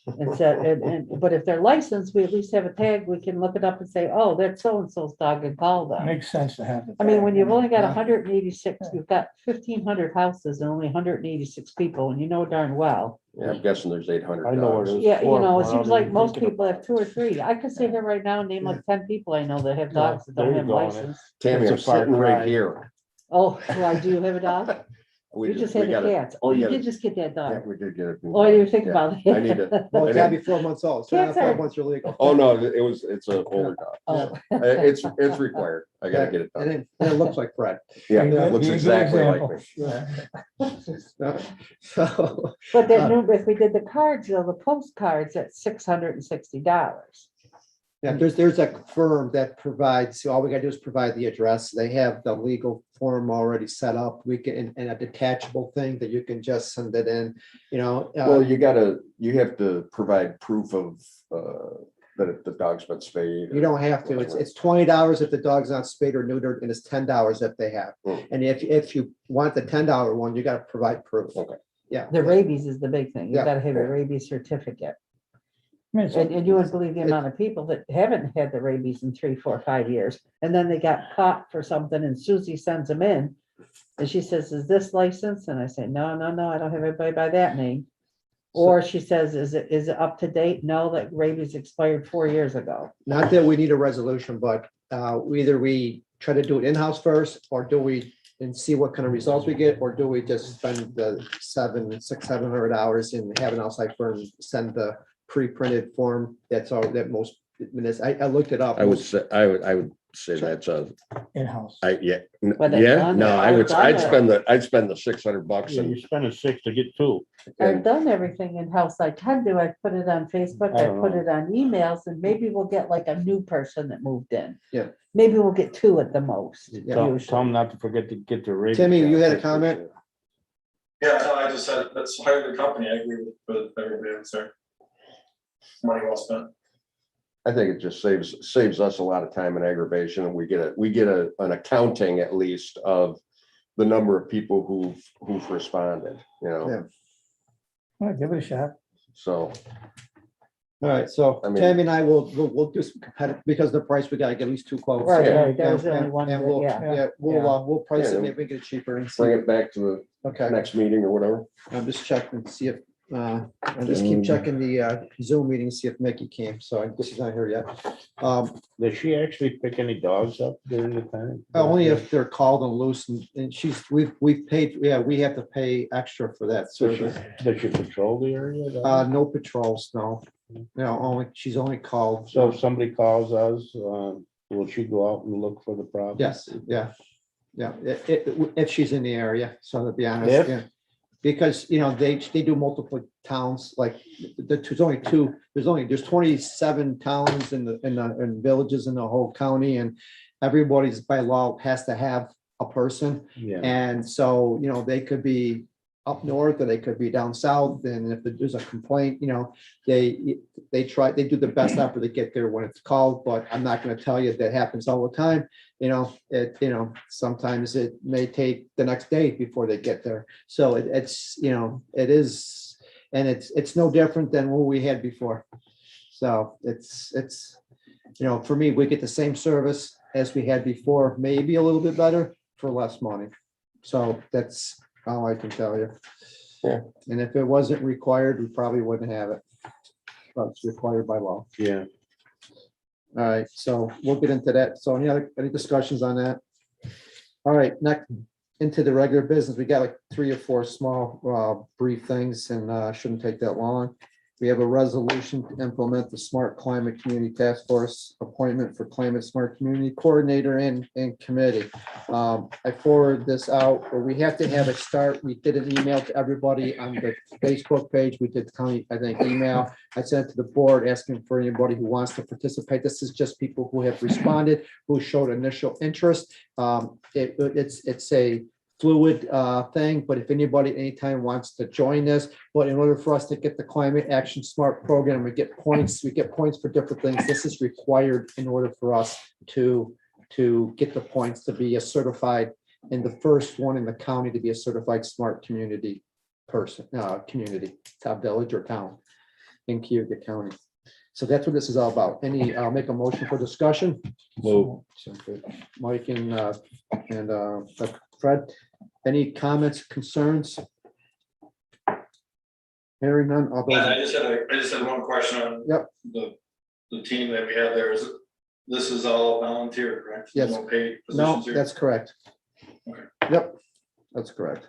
And said, but if they're licensed, we at least have a tag. We can look it up and say, oh, that's so-and-so's dog and call them. Makes sense to have it. I mean, when you've only got 186, you've got 1,500 houses and only 186 people, and you know darn well. Yeah, I'm guessing there's 800 I know where dogs. it is. Yeah, you know, it Wow, seems they're like most thinking people have 2 or 3. I could sit here right now and name like 10 people I know that have dogs that don't there you have go. license. Tammy, I'm It's a far sitting right cry. here. Oh, why do you have a dog? You just had we the got a- cats. Oh, we you got a- did just get that Yeah, dog. we did get it. Oh, I didn't even think Yeah. about I need it. to. Well, it's I gotta did- be 4 months old. So Cats 4 are- months are legal. Oh, no, it's an older dog. Oh. It's required. I gotta get it And done. it looks like Fred. Yeah, Yeah. it looks Be a good exactly like example. me. So, But then if we did the cards, though, the postcards at $660. yeah, there's a firm that provides, all we gotta do is provide the address. They have the legal form already set up. We can, and a detachable thing that you can just send it in, you know. Well, you have to provide proof of, that the dog's been spayed. You don't have to. It's $20 if the dog's not spayed or neutered, and it's $10 if they have. Mm. And if you want the $10 one, you gotta provide proof. Okay. Yeah. The rabies is the big thing. You Yeah. gotta have a rabies certificate. And you wouldn't believe the amount of people that haven't had the rabies in 3, 4, 5 years. And then they got caught for something and Susie sends them in. And she says, is this licensed? And I say, no, I don't have anybody by that name. Or she says, is it up to date? No, that rabies expired 4 years ago. Not that we need a resolution, but either we try to do it in-house first, or do we and see what kind of results we get, or do we just spend the $700 and have an outside firm send the pre-printed form? That's all that most, I looked it up. I would say that's In-house. But they've done it. I've done it. I'd spend the $600 Yeah, and you're spending 6 to get 2. I've done everything in-house I can do. I put it on Facebook, I I don't put know. it on emails, and maybe we'll get like a new person that moved in. Yeah. Maybe we'll get 2 at the most. Yeah. usually. Tell them not to forget to get the rabies. Timmy, you shot. had a comment? Yeah, no, I just said, let's hire the company. I agree with everybody else there. Money well spent. I think it just saves us a lot of time and aggravation, and we get an accounting at least of the number of people who've responded, you know, Yeah. All right, give it a shot. so. All right, so I mean- Tammy and I we'll do some competitive, because of the price, we gotta get at least 2 quotes. Right, Yeah. right, that was the only And- one, and that- we'll- yeah. Yeah, we'll price Yeah. it, maybe we can get it cheaper and Bring see. it back to the Okay, next meeting or whatever. I'm just checking, see if, I just keep checking the Zoom meeting, see if Mickey came, so I guess she's not here yet. Does she actually pick any dogs up during the time? Only if they're called and loose, and we've paid, yeah, we have to pay extra for that service. Does she patrol the area? No patrols, no. No, she's only called. So if somebody calls us, will she go out and look for the problem? Yes, yeah, yeah, if she's in the area, so to be honest, If? yeah. Because, they do multiple towns, like, there's only 27 towns in villages in the whole county, and everybody's by law has to have a person. Yeah. And so, they could be up north, or they could be down south, and if there's a complaint, they do the best effort to get there when it's called, but I'm not gonna tell you that happens all the time. Sometimes it may take the next day before they get there. So it is, and it's no different than what we had before. So it's, for me, we get the same service as we had before, maybe a little bit better for less money. So that's all I can tell you. Yeah. And if it wasn't required, we probably wouldn't have it. But it's required by law. Yeah. All right, so we'll get into that. So any discussions on that? All right, next, into the regular business, we got like 3 or 4 small brief things, and shouldn't take that long. We have a resolution to implement the Smart Climate Community Task Force appointment for Climate Smart Community Coordinator and Committee. I forwarded this out, but we have to have a start. We did an email to everybody on the Facebook page. We did county, I think, email. I sent it to the board asking for anybody who wants to participate. This is just people who have responded, who showed initial interest. It's a fluid thing, but if anybody anytime wants to join this, but in order for us to get the Climate Action Smart program, we get points for different things. This is required in order for us to to get the points to be a certified, and the first one in the county to be a certified smart community person, community, top village or town in Cuyahoga County. So that's what this is all about. I'll make a motion for discussion. Move. Mike and Fred, any comments, concerns? Hearing none, all I those, just had one question on. Yep. The team that we have there is, this is all volunteer, correct? There's Yes. No paid no, positions here? that's correct. Okay. Yep, that's correct.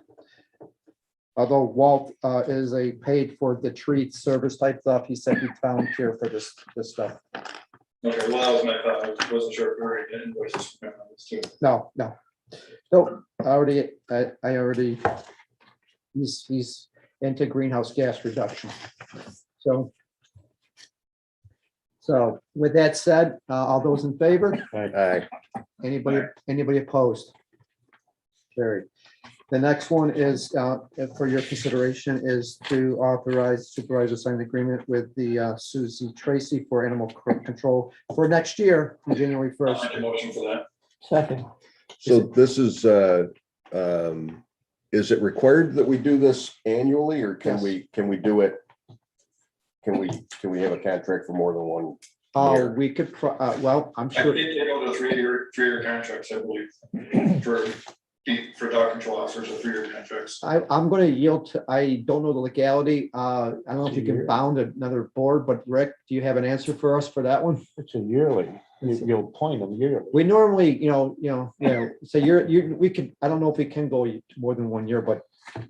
Although Walt is a paid for the tree service type stuff, he said he volunteer for this stuff. Okay, well, that was my thought, I wasn't sure if we were getting invoices from him on this too. No, I already, he's into greenhouse gas reduction. So with that said, all those in favor? Aye. Anybody opposed? Carried. The next one is, for your consideration, is to authorize supervisor sign the agreement with the Susie Tracy for animal control for next year, on January I'll 1st. make a motion for that. Second, So this is it required that we do this annually, or can we do it? Can we have a contract for more than one? We could, well, I'm I sure, think they go to three-year contracts, I believe, for dog control officers, or 3-year contracts. I'm gonna yield to, I don't know the legality. I don't know if you can bound another board, but Rick, do you have an answer for us for that one? It's a yearly, you'll appoint them yearly. We normally, so we could, I don't know if we can go more than 1 year, but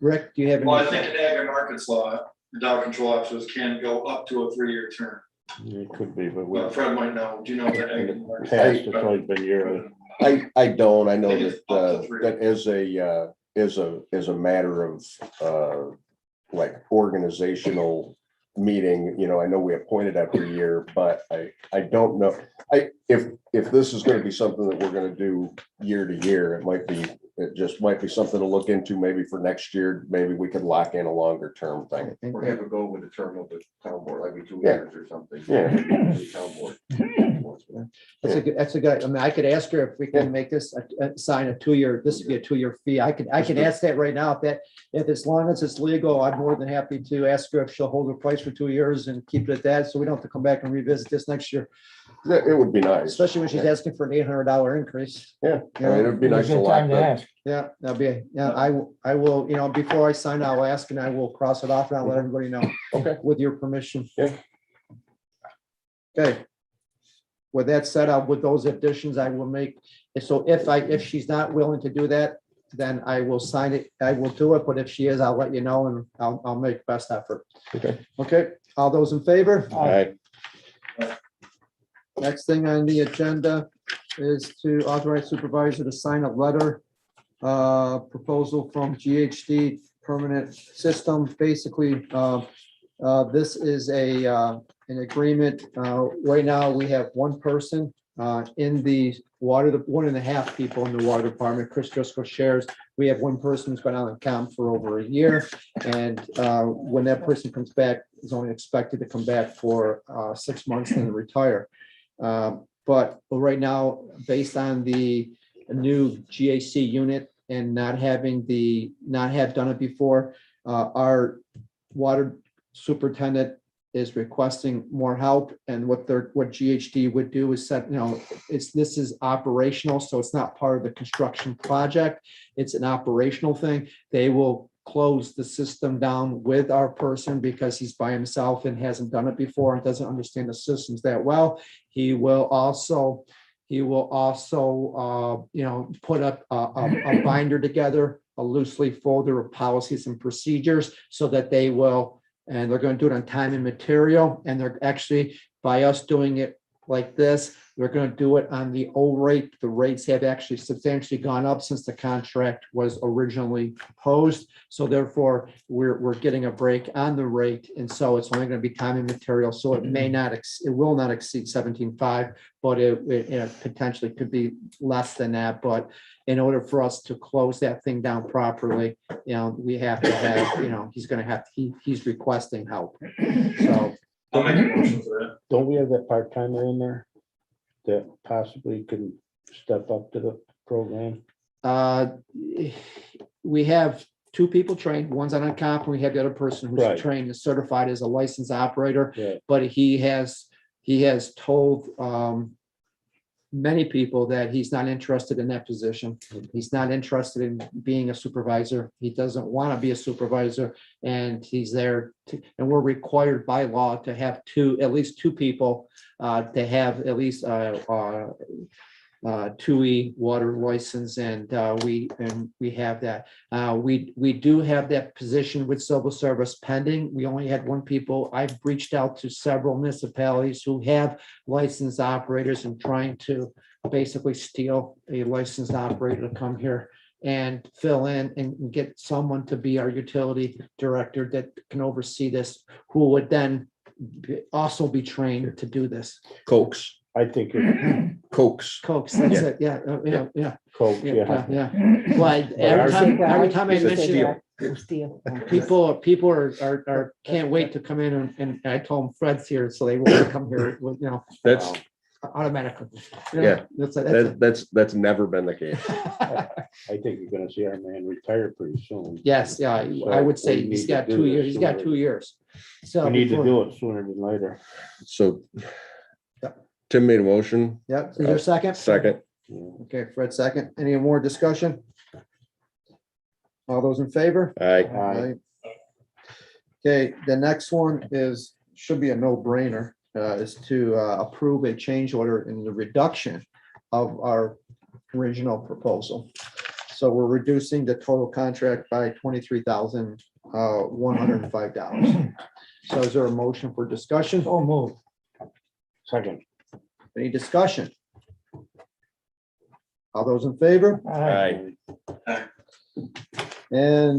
Rick, do you have? Well, I any? think in ag and markets law, dog control officers can go up to a 3-year term. It could be, but we, Well, Fred might know, do you know that? ag in and the markets- past, it's always been yearly. I don't, I know I think it's that, up to 3. that is a matter of, like organizational meeting, I know we appoint it every year, but I don't know. If this is gonna be something that we're gonna do year to year, it just might be something to look into maybe for next year. Maybe we could lock in a longer term thing. Or have a go with the term of the town board, like 2 Yeah. years or something. Yeah. The town board. That's a good, I mean, I could ask her if we can make this, sign a 2-year, this would be a 2-year fee. I can ask that right now. If as long as it's legal, I'm more than happy to ask her if she'll hold her price for 2 years and keep it at that. So we don't have to come back and revisit this next year, It would be nice. especially when she's asking for an $800 increase. Yeah, I mean, it'd be nice to lock that. Yeah, that'll be, I will, before I sign, I'll ask and I will cross it off and I'll let everybody know. Okay. With your permission. Yeah. Okay. With that said, with those additions, I will make, so if she's not willing to do that, then I will sign it, I will do it, but if she is, I'll let you know and I'll make best effort. Okay. Okay, all those in favor? All right. Next thing on the agenda is to authorize supervisor to sign a letter, proposal from GHD Permanent System. Basically, this is an agreement. Right now, we have one person in the water, 1.5 people in the water department. Chris Driscoll shares. We have one person who's been on account for over a year. And when that person comes back, is only expected to come back for 6 months and then retire. But right now, based on the new GAC unit and not have done it before, our water superintendent is requesting more help. And what GHD would do is set, this is operational, so it's not part of the construction project. It's an operational thing. They will close the system down with our person because he's by himself and hasn't done it before and doesn't understand the systems that well. He will also, put up a binder together, a loosely folder of policies and procedures so that they will, and they're going to do it on time and material. And they're actually, by us doing it like this, they're going to do it on the old rate. The rates have actually substantially gone up since the contract was originally proposed. So therefore, we're getting a break on the rate. And so it's only going to be time and material. So it will not exceed 17.5, but it potentially could be less than that. But in order for us to close that thing down properly, we have to have, he's requesting help. So I'll make a motion for that. Don't we have that part-timer in there that possibly can step up to the program? We have two people trained, one's on a comp, and we have the other person who's Right. trained and certified as a licensed operator. Yeah. But he has told many people that he's not interested in that position. He's not interested in being a supervisor. He doesn't want to be a supervisor, and he's there to, and we're required by law to have at least two people to have at least 2E water license, and we have that. We do have that position with civil service pending. We only had one people. I've reached out to several municipalities who have licensed operators and trying to basically steal a licensed operator to come here and fill in and get someone to be our utility director that can oversee this, who would then also be trained to do this. Cokes, I think it, Cokes. Cokes, that's Yeah. it, yeah. Coach, Yeah, yeah. yeah. Well, every time I It's a mention steal. Steel. people are can't wait to come in and I told them Fred's here, so they want to come here with, That's, automatically. Yeah. That's never been the case. I think you're gonna see our man retire pretty soon. yes, yeah, I would say So we he's need got to do 2 this years, he's got sooner. 2 years. So We need to before- do it sooner than later. So Yeah. Tim made a motion, Yep, is there a second? second. Okay, Fred, second. Any more discussion? All those in favor? Aye. Aye. Okay, the next one should be a no-brainer, is to approve a change order in the reduction of our original proposal. So we're reducing the total contract by $23,105. So is there a motion for discussion? So moved. Second. Any discussion? All those in favor? Aye. And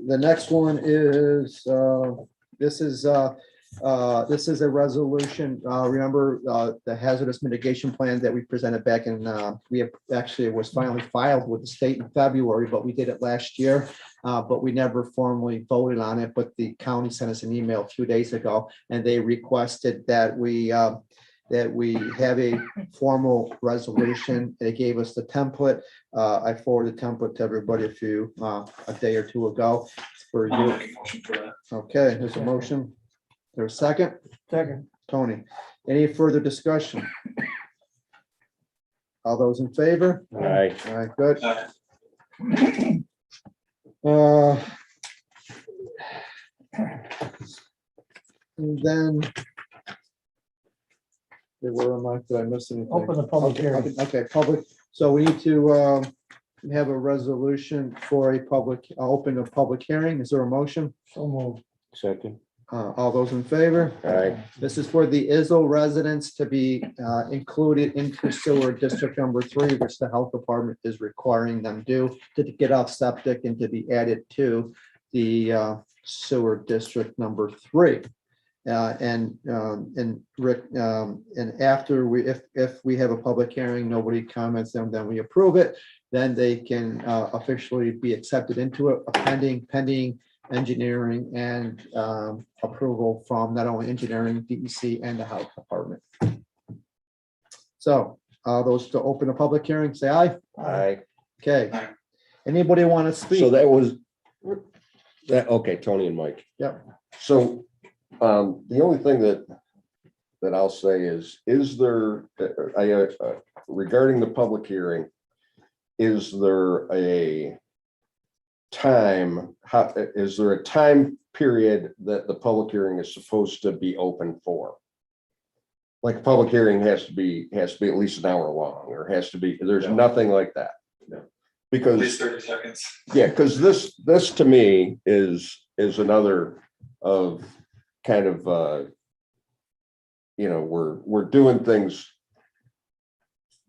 the next one is, this is a resolution, remember, the hazardous mitigation plan that we presented back in, it was finally filed with the state in February, but we did it last year. But we never formally voted on it, but the county sent us an email a few days ago, and they requested that we have a formal resolution. They gave us the template. I forwarded the template to everybody a day or two ago for I'll you. make a motion for that. Okay, there's a motion. There's a second. Second. Tony, any further discussion? All those in favor? Aye. All right, good. Aye. And then. Okay, where am I? Did I miss anything? Open the public Okay, hearing. Okay, public, so we need to have a resolution for open a public hearing. Is there a motion? So moved. Second. All those in favor? Aye. This is for the Izzo residents to be included into sewer district number 3, which the health department is requiring them to get off septic and to be added to the sewer district number 3. And Rick, and after if we have a public hearing, nobody comments, then we approve it, then they can officially be accepted into it, pending engineering and approval from not only engineering, DEC, and the health department. So those to open a public hearing, say aye. Aye. Okay. Anybody want to speak? So that was, okay, Tony and Mike. Yep. So the only thing that I'll say is there, regarding the public hearing, is there a time, is there a time period that the public hearing is supposed to be open for? Like a public hearing has to be at least an hour long, or has to be, there's No. nothing like that. No. At Because, least 30 seconds. yeah, because this to me is another of kind of, we're doing things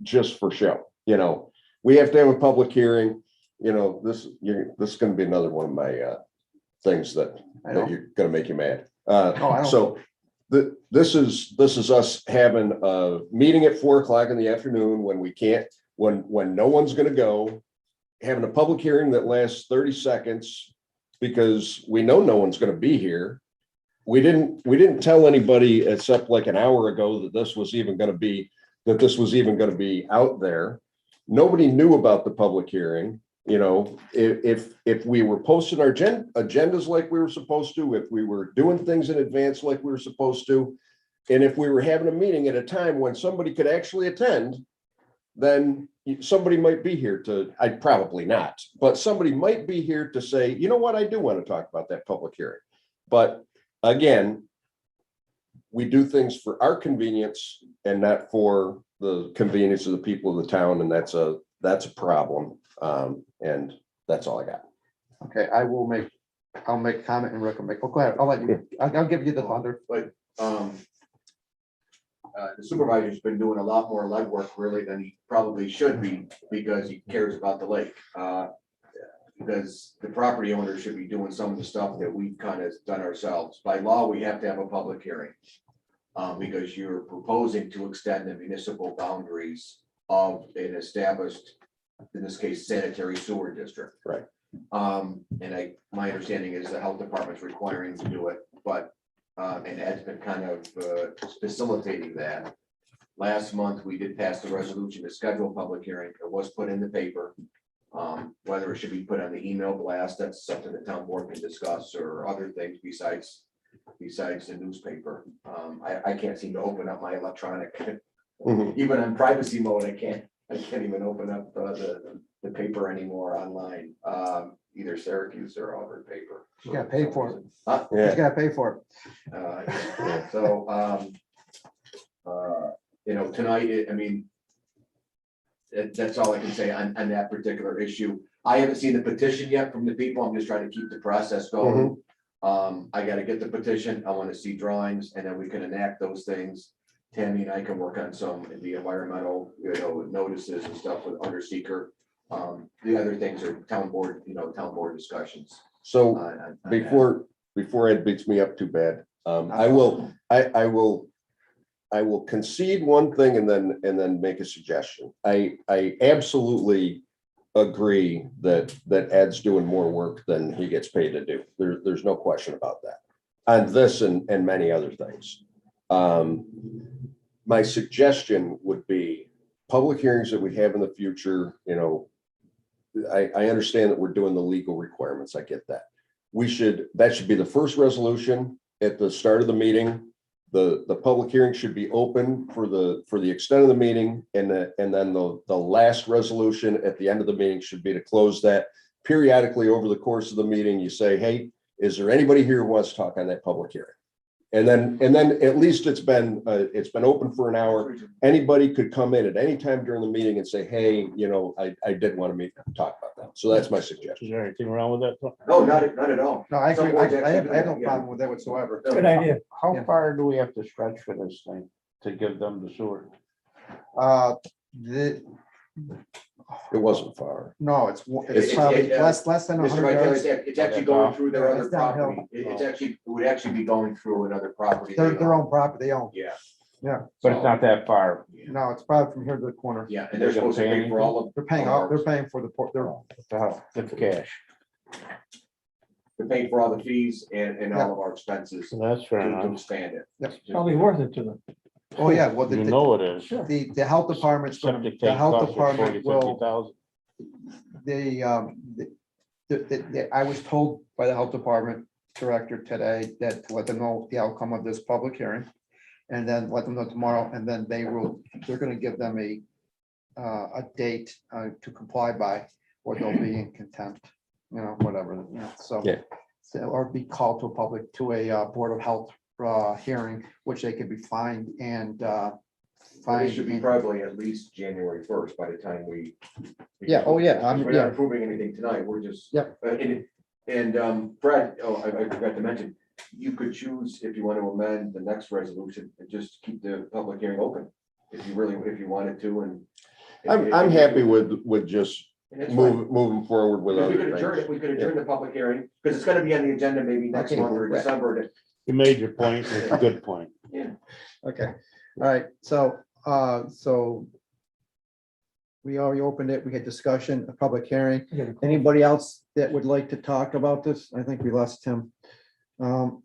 just for show, we have to have a public hearing, this is gonna be another one of my things that you're gonna make you mad. I don't. So this is us having a meeting at 4:00 in the afternoon when we can't, when no one's gonna go, having a public hearing that lasts 30 seconds because we know no one's gonna be here. We didn't tell anybody except like an hour ago that this was even gonna be out there. nobody knew about the public hearing. You know, if we were posting our agendas like we were supposed to, if we were doing things in advance like we were supposed to, and if we were having a meeting at a time when somebody could actually attend, then somebody might be here to, I'd probably not, but somebody might be here to say, you know what, I do want to talk about that public hearing. But again, we do things for our convenience and not for the convenience of the people of the town, and that's a problem. And that's all I got. Okay, I'll make a comment and Rick will make, oh, go ahead, I'll let you, I'll give you the thunder. But the supervisor's been doing a lot more legwork really than he probably should be, because he cares about the lake. Because the property owner should be doing some of the stuff that we've kind of done ourselves. By law, we have to have a public hearing. Because you're proposing to extend the municipal boundaries of an established, in this case, sanitary sewer district. Right. And my understanding is the health department's requiring to do it, but, and Ed's been kind of facilitating that. Last month, we did pass the resolution to schedule a public hearing. It was put in the paper. Whether it should be put on the email blast, that's something the town board can discuss, or other things besides the newspaper. I can't seem to open up my electronic, even on privacy mode, I can't even open up the paper anymore online, either Syracuse or Auburn paper. You gotta pay for it. Huh? You gotta pay for So, you know, tonight, I mean, that's all I can say on that particular issue. I haven't seen the petition yet from the people. I'm just trying to keep the process going. I gotta get the petition. I want to see drawings, and then we can enact those things. Tammy and I can work on some of the environmental, you know, notices and stuff with under seeker. The other things are town board discussions. So on that. before Ed beats me up too bad, I will concede one thing and then make a suggestion. I absolutely agree that Ed's doing more work than he gets paid to do. There's no question about that on this and many other things. My suggestion would be public hearings that we have in the future. You know, I understand that we're doing the legal requirements. I get that. That should be the first resolution at the start of the meeting. The public hearing should be open for the extent of the meeting, and then the last resolution at the end of the meeting should be to close that. Periodically over the course of the meeting, you say, hey, is there anybody here who wants to talk on that public hearing? And then at least it's been open for an hour. Anybody could come in at any time during the meeting and say, hey, you know, I did want to talk about that. So that's my suggestion. Is there anything wrong with that? No, not at all. No, I agree. Some boards I have actually do no that, yeah. problem with that whatsoever. Good idea. How Yeah. far do we have to stretch for this thing to give them the sewer? It wasn't far. No, it's It's- probably it- less than Mr. 100 Vitale, yards. it's actually going through their Yeah, other it's downhill. property. It would actually be going through another property. they Their own. own property, they own. Yeah. Yeah, But it's not that far. no, it's probably from here to the corner. Yeah, and they're supposed to pay for all of. They're paying for the port, It's cash. They're paying for all the fees and all of our expenses So that's to fair to enough. expand it. Yep. Probably worth it to them. Oh, yeah, well, You know it is. the health department's gonna, Septic the tank health costs us 40, department will, 50,000. I was told by the health department director today that to let them know the outcome of this public hearing. And then let them know tomorrow, and then they're gonna give them a date to comply by, or they'll be in contempt, you know, whatever, you know, so. Yeah. Or be called to a Board of Health hearing, which they could be fined and It should be probably at least January 1st by the time we. Yeah, oh, yeah, We're yeah. not approving anything tonight, we're just. Yep. And Fred, I forgot to mention, you could choose if you want to amend the next resolution and just keep the public hearing open. If you wanted to, and. I'm happy with just And that's fine. moving forward with Because we other could adjourn things. it, we could adjourn the public hearing, because it's gonna be on the agenda maybe next Okay, month or right. December. You made your point. It's a good point. Yeah. Okay, all right, so we already opened it, we had discussion, a public hearing. Anybody else that would like to talk about this? I think we lost Tim. I'll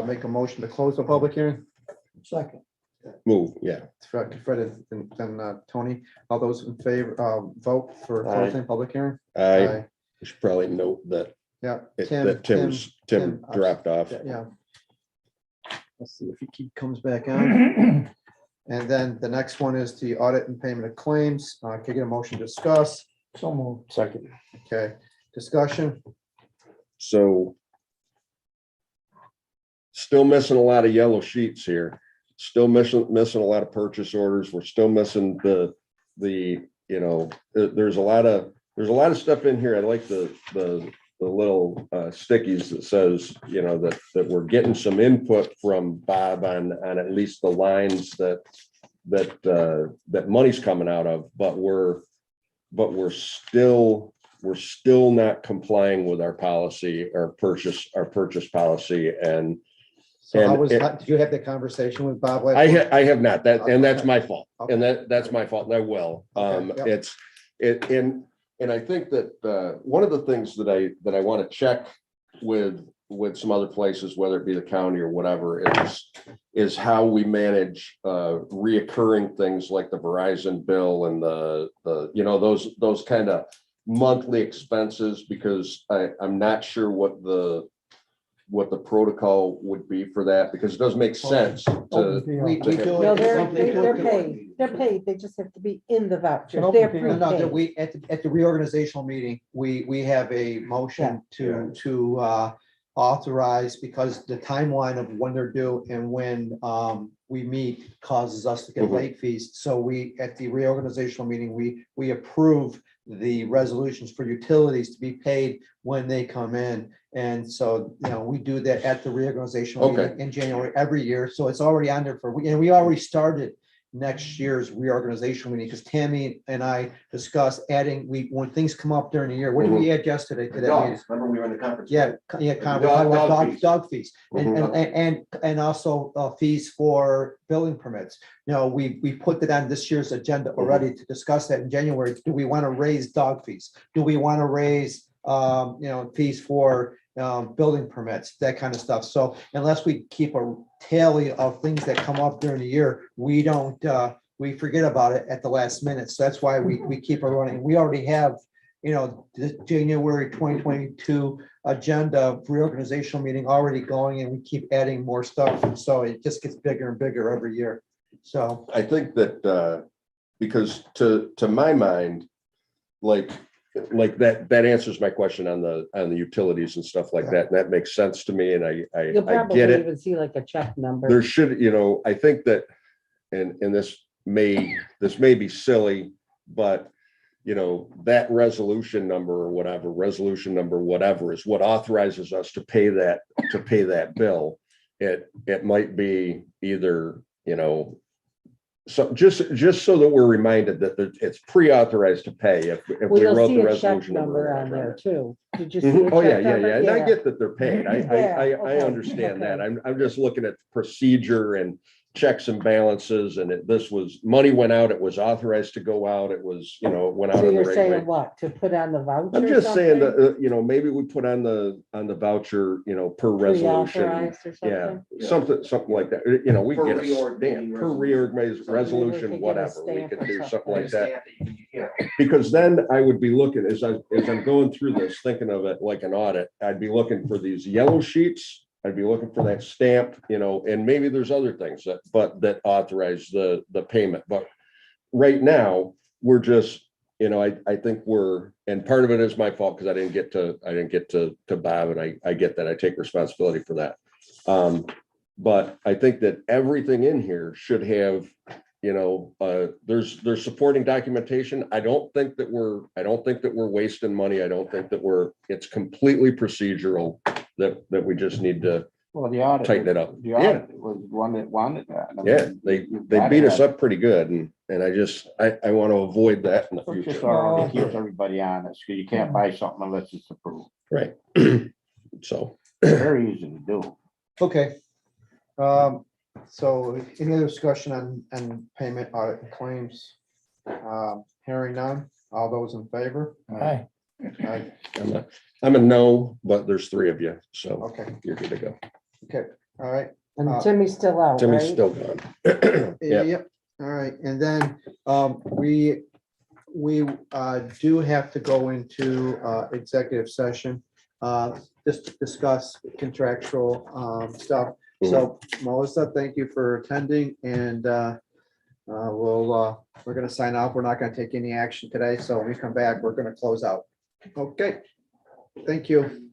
make a motion to close the public hearing. Second. Move, yeah. Fred and Tony, all those in favor, vote for closing public hearing? I should probably note that, Yeah. that Tim dropped off. Yeah. Let's see if he comes back on. And then the next one is the audit and payment of claims. Can I get a motion to discuss? So moved. Second. Okay, discussion. So still missing a lot of yellow sheets here, still missing a lot of purchase orders. We're still missing there's a lot of stuff in here. I like the little stickies that says, that we're getting some input from Bob on at least the lines that money's coming out of, but we're still not complying with our policy, our purchase policy. And Did you have that conversation with Bob? I have not, and that's Okay. my fault. Okay. And that's my fault, and I will. Okay, yep. And I think that one of the things that I want to check with some other places, whether it be the county or whatever, is how we manage reoccurring things like the Verizon bill and those kind of monthly expenses, because I'm not sure what the protocol would be for that, because it doesn't make sense to. We do No, it. they're paid. They're paid. They just have to be in the voucher. No, They're no, that prepaid. we, at the reorganizational meeting, we have a motion to authorize, because the timeline of when they're due and when we meet causes us to get late fees. So we, at the reorganizational meeting, we approve the resolutions for utilities to be paid when they come in. And so, we do that at the reorganizational meeting in January every year. So it's already on there and we already started next year's reorganizational meeting, because Tammy and I discussed adding, when things come up during the year, what did we add yesterday to that meeting? Dogs, remember we were in the conference. Yeah, dog fees, and also fees for building permits. We put that on this year's agenda already to discuss that in January. Do we want to raise dog fees? Do we want to raise, fees for building permits, that kind of stuff? So unless we keep a tally of things that come up during the year, we don't, we forget about it at the last minute. So that's why we keep it running. We already have, the January 2022 agenda reorganizational meeting already going, and we keep adding more stuff. And so it just gets bigger and bigger every year. So I think that because to my mind, like that answers my question on the utilities and stuff like that. And that makes sense to me. And You'll I probably get it. even see like a check number. There should, I think that, and this may be silly, but that resolution number or whatever is what authorizes us to pay that bill. It might be either, so just so that we're reminded that it's pre-authorized to pay if we Well, wrote you'll the see a check resolution number on there too. Did you see? a Oh, check yeah. number? And I get that they're paid. I Yeah, okay, understand that. okay. I'm just looking at procedure and checks and balances, and this was, money went out, it was authorized to go out, it was, it went out So on the you're right saying way. what, to put on the voucher? I'm or just saying something? that, maybe we put on the voucher, per resolution. Pre-authorized or Yeah, something? something like that. We Per get a reorg, stamp, per resolution. reorg resolution, could get a whatever. We stamp could or do something. something like that. Yeah. Because then I would be looking, as I'm going through this, thinking of it like an audit, I'd be looking for these yellow sheets. I'd be looking for that stamp, and maybe there's other things that authorize the payment. But right now, we're just, I think and part of it is my fault, because I didn't get to Bob, and I get that. I take responsibility for that. But I think that everything in here should have, there's supporting documentation. I don't think that we're wasting money. I don't think that it's completely procedural, that we just need to Well, the audit. tighten it up. The Yeah, audit was one that wanted that. I yeah, mean, they you've they gotta beat us have- up pretty good, and I want to avoid that in the It's just future. already keeps everybody honest, because you can't buy something unless it's approved. Right. So, Very easy to do. okay. So any other discussion on payment, audit, and claims? Hearing none. All those in favor? Aye. Aye. I'm a no, but there's three of you, so Okay, you're good to go. okay, all right. And Timmy's still out, Jimmy's right? still gone. Yeah, Yep, all right, and then we do have to go into executive session, just to discuss contractual stuff. So Melissa, thank you for attending, and we're gonna sign off. We're not gonna take any action today, so when we come back, we're gonna close out. Okay, thank you.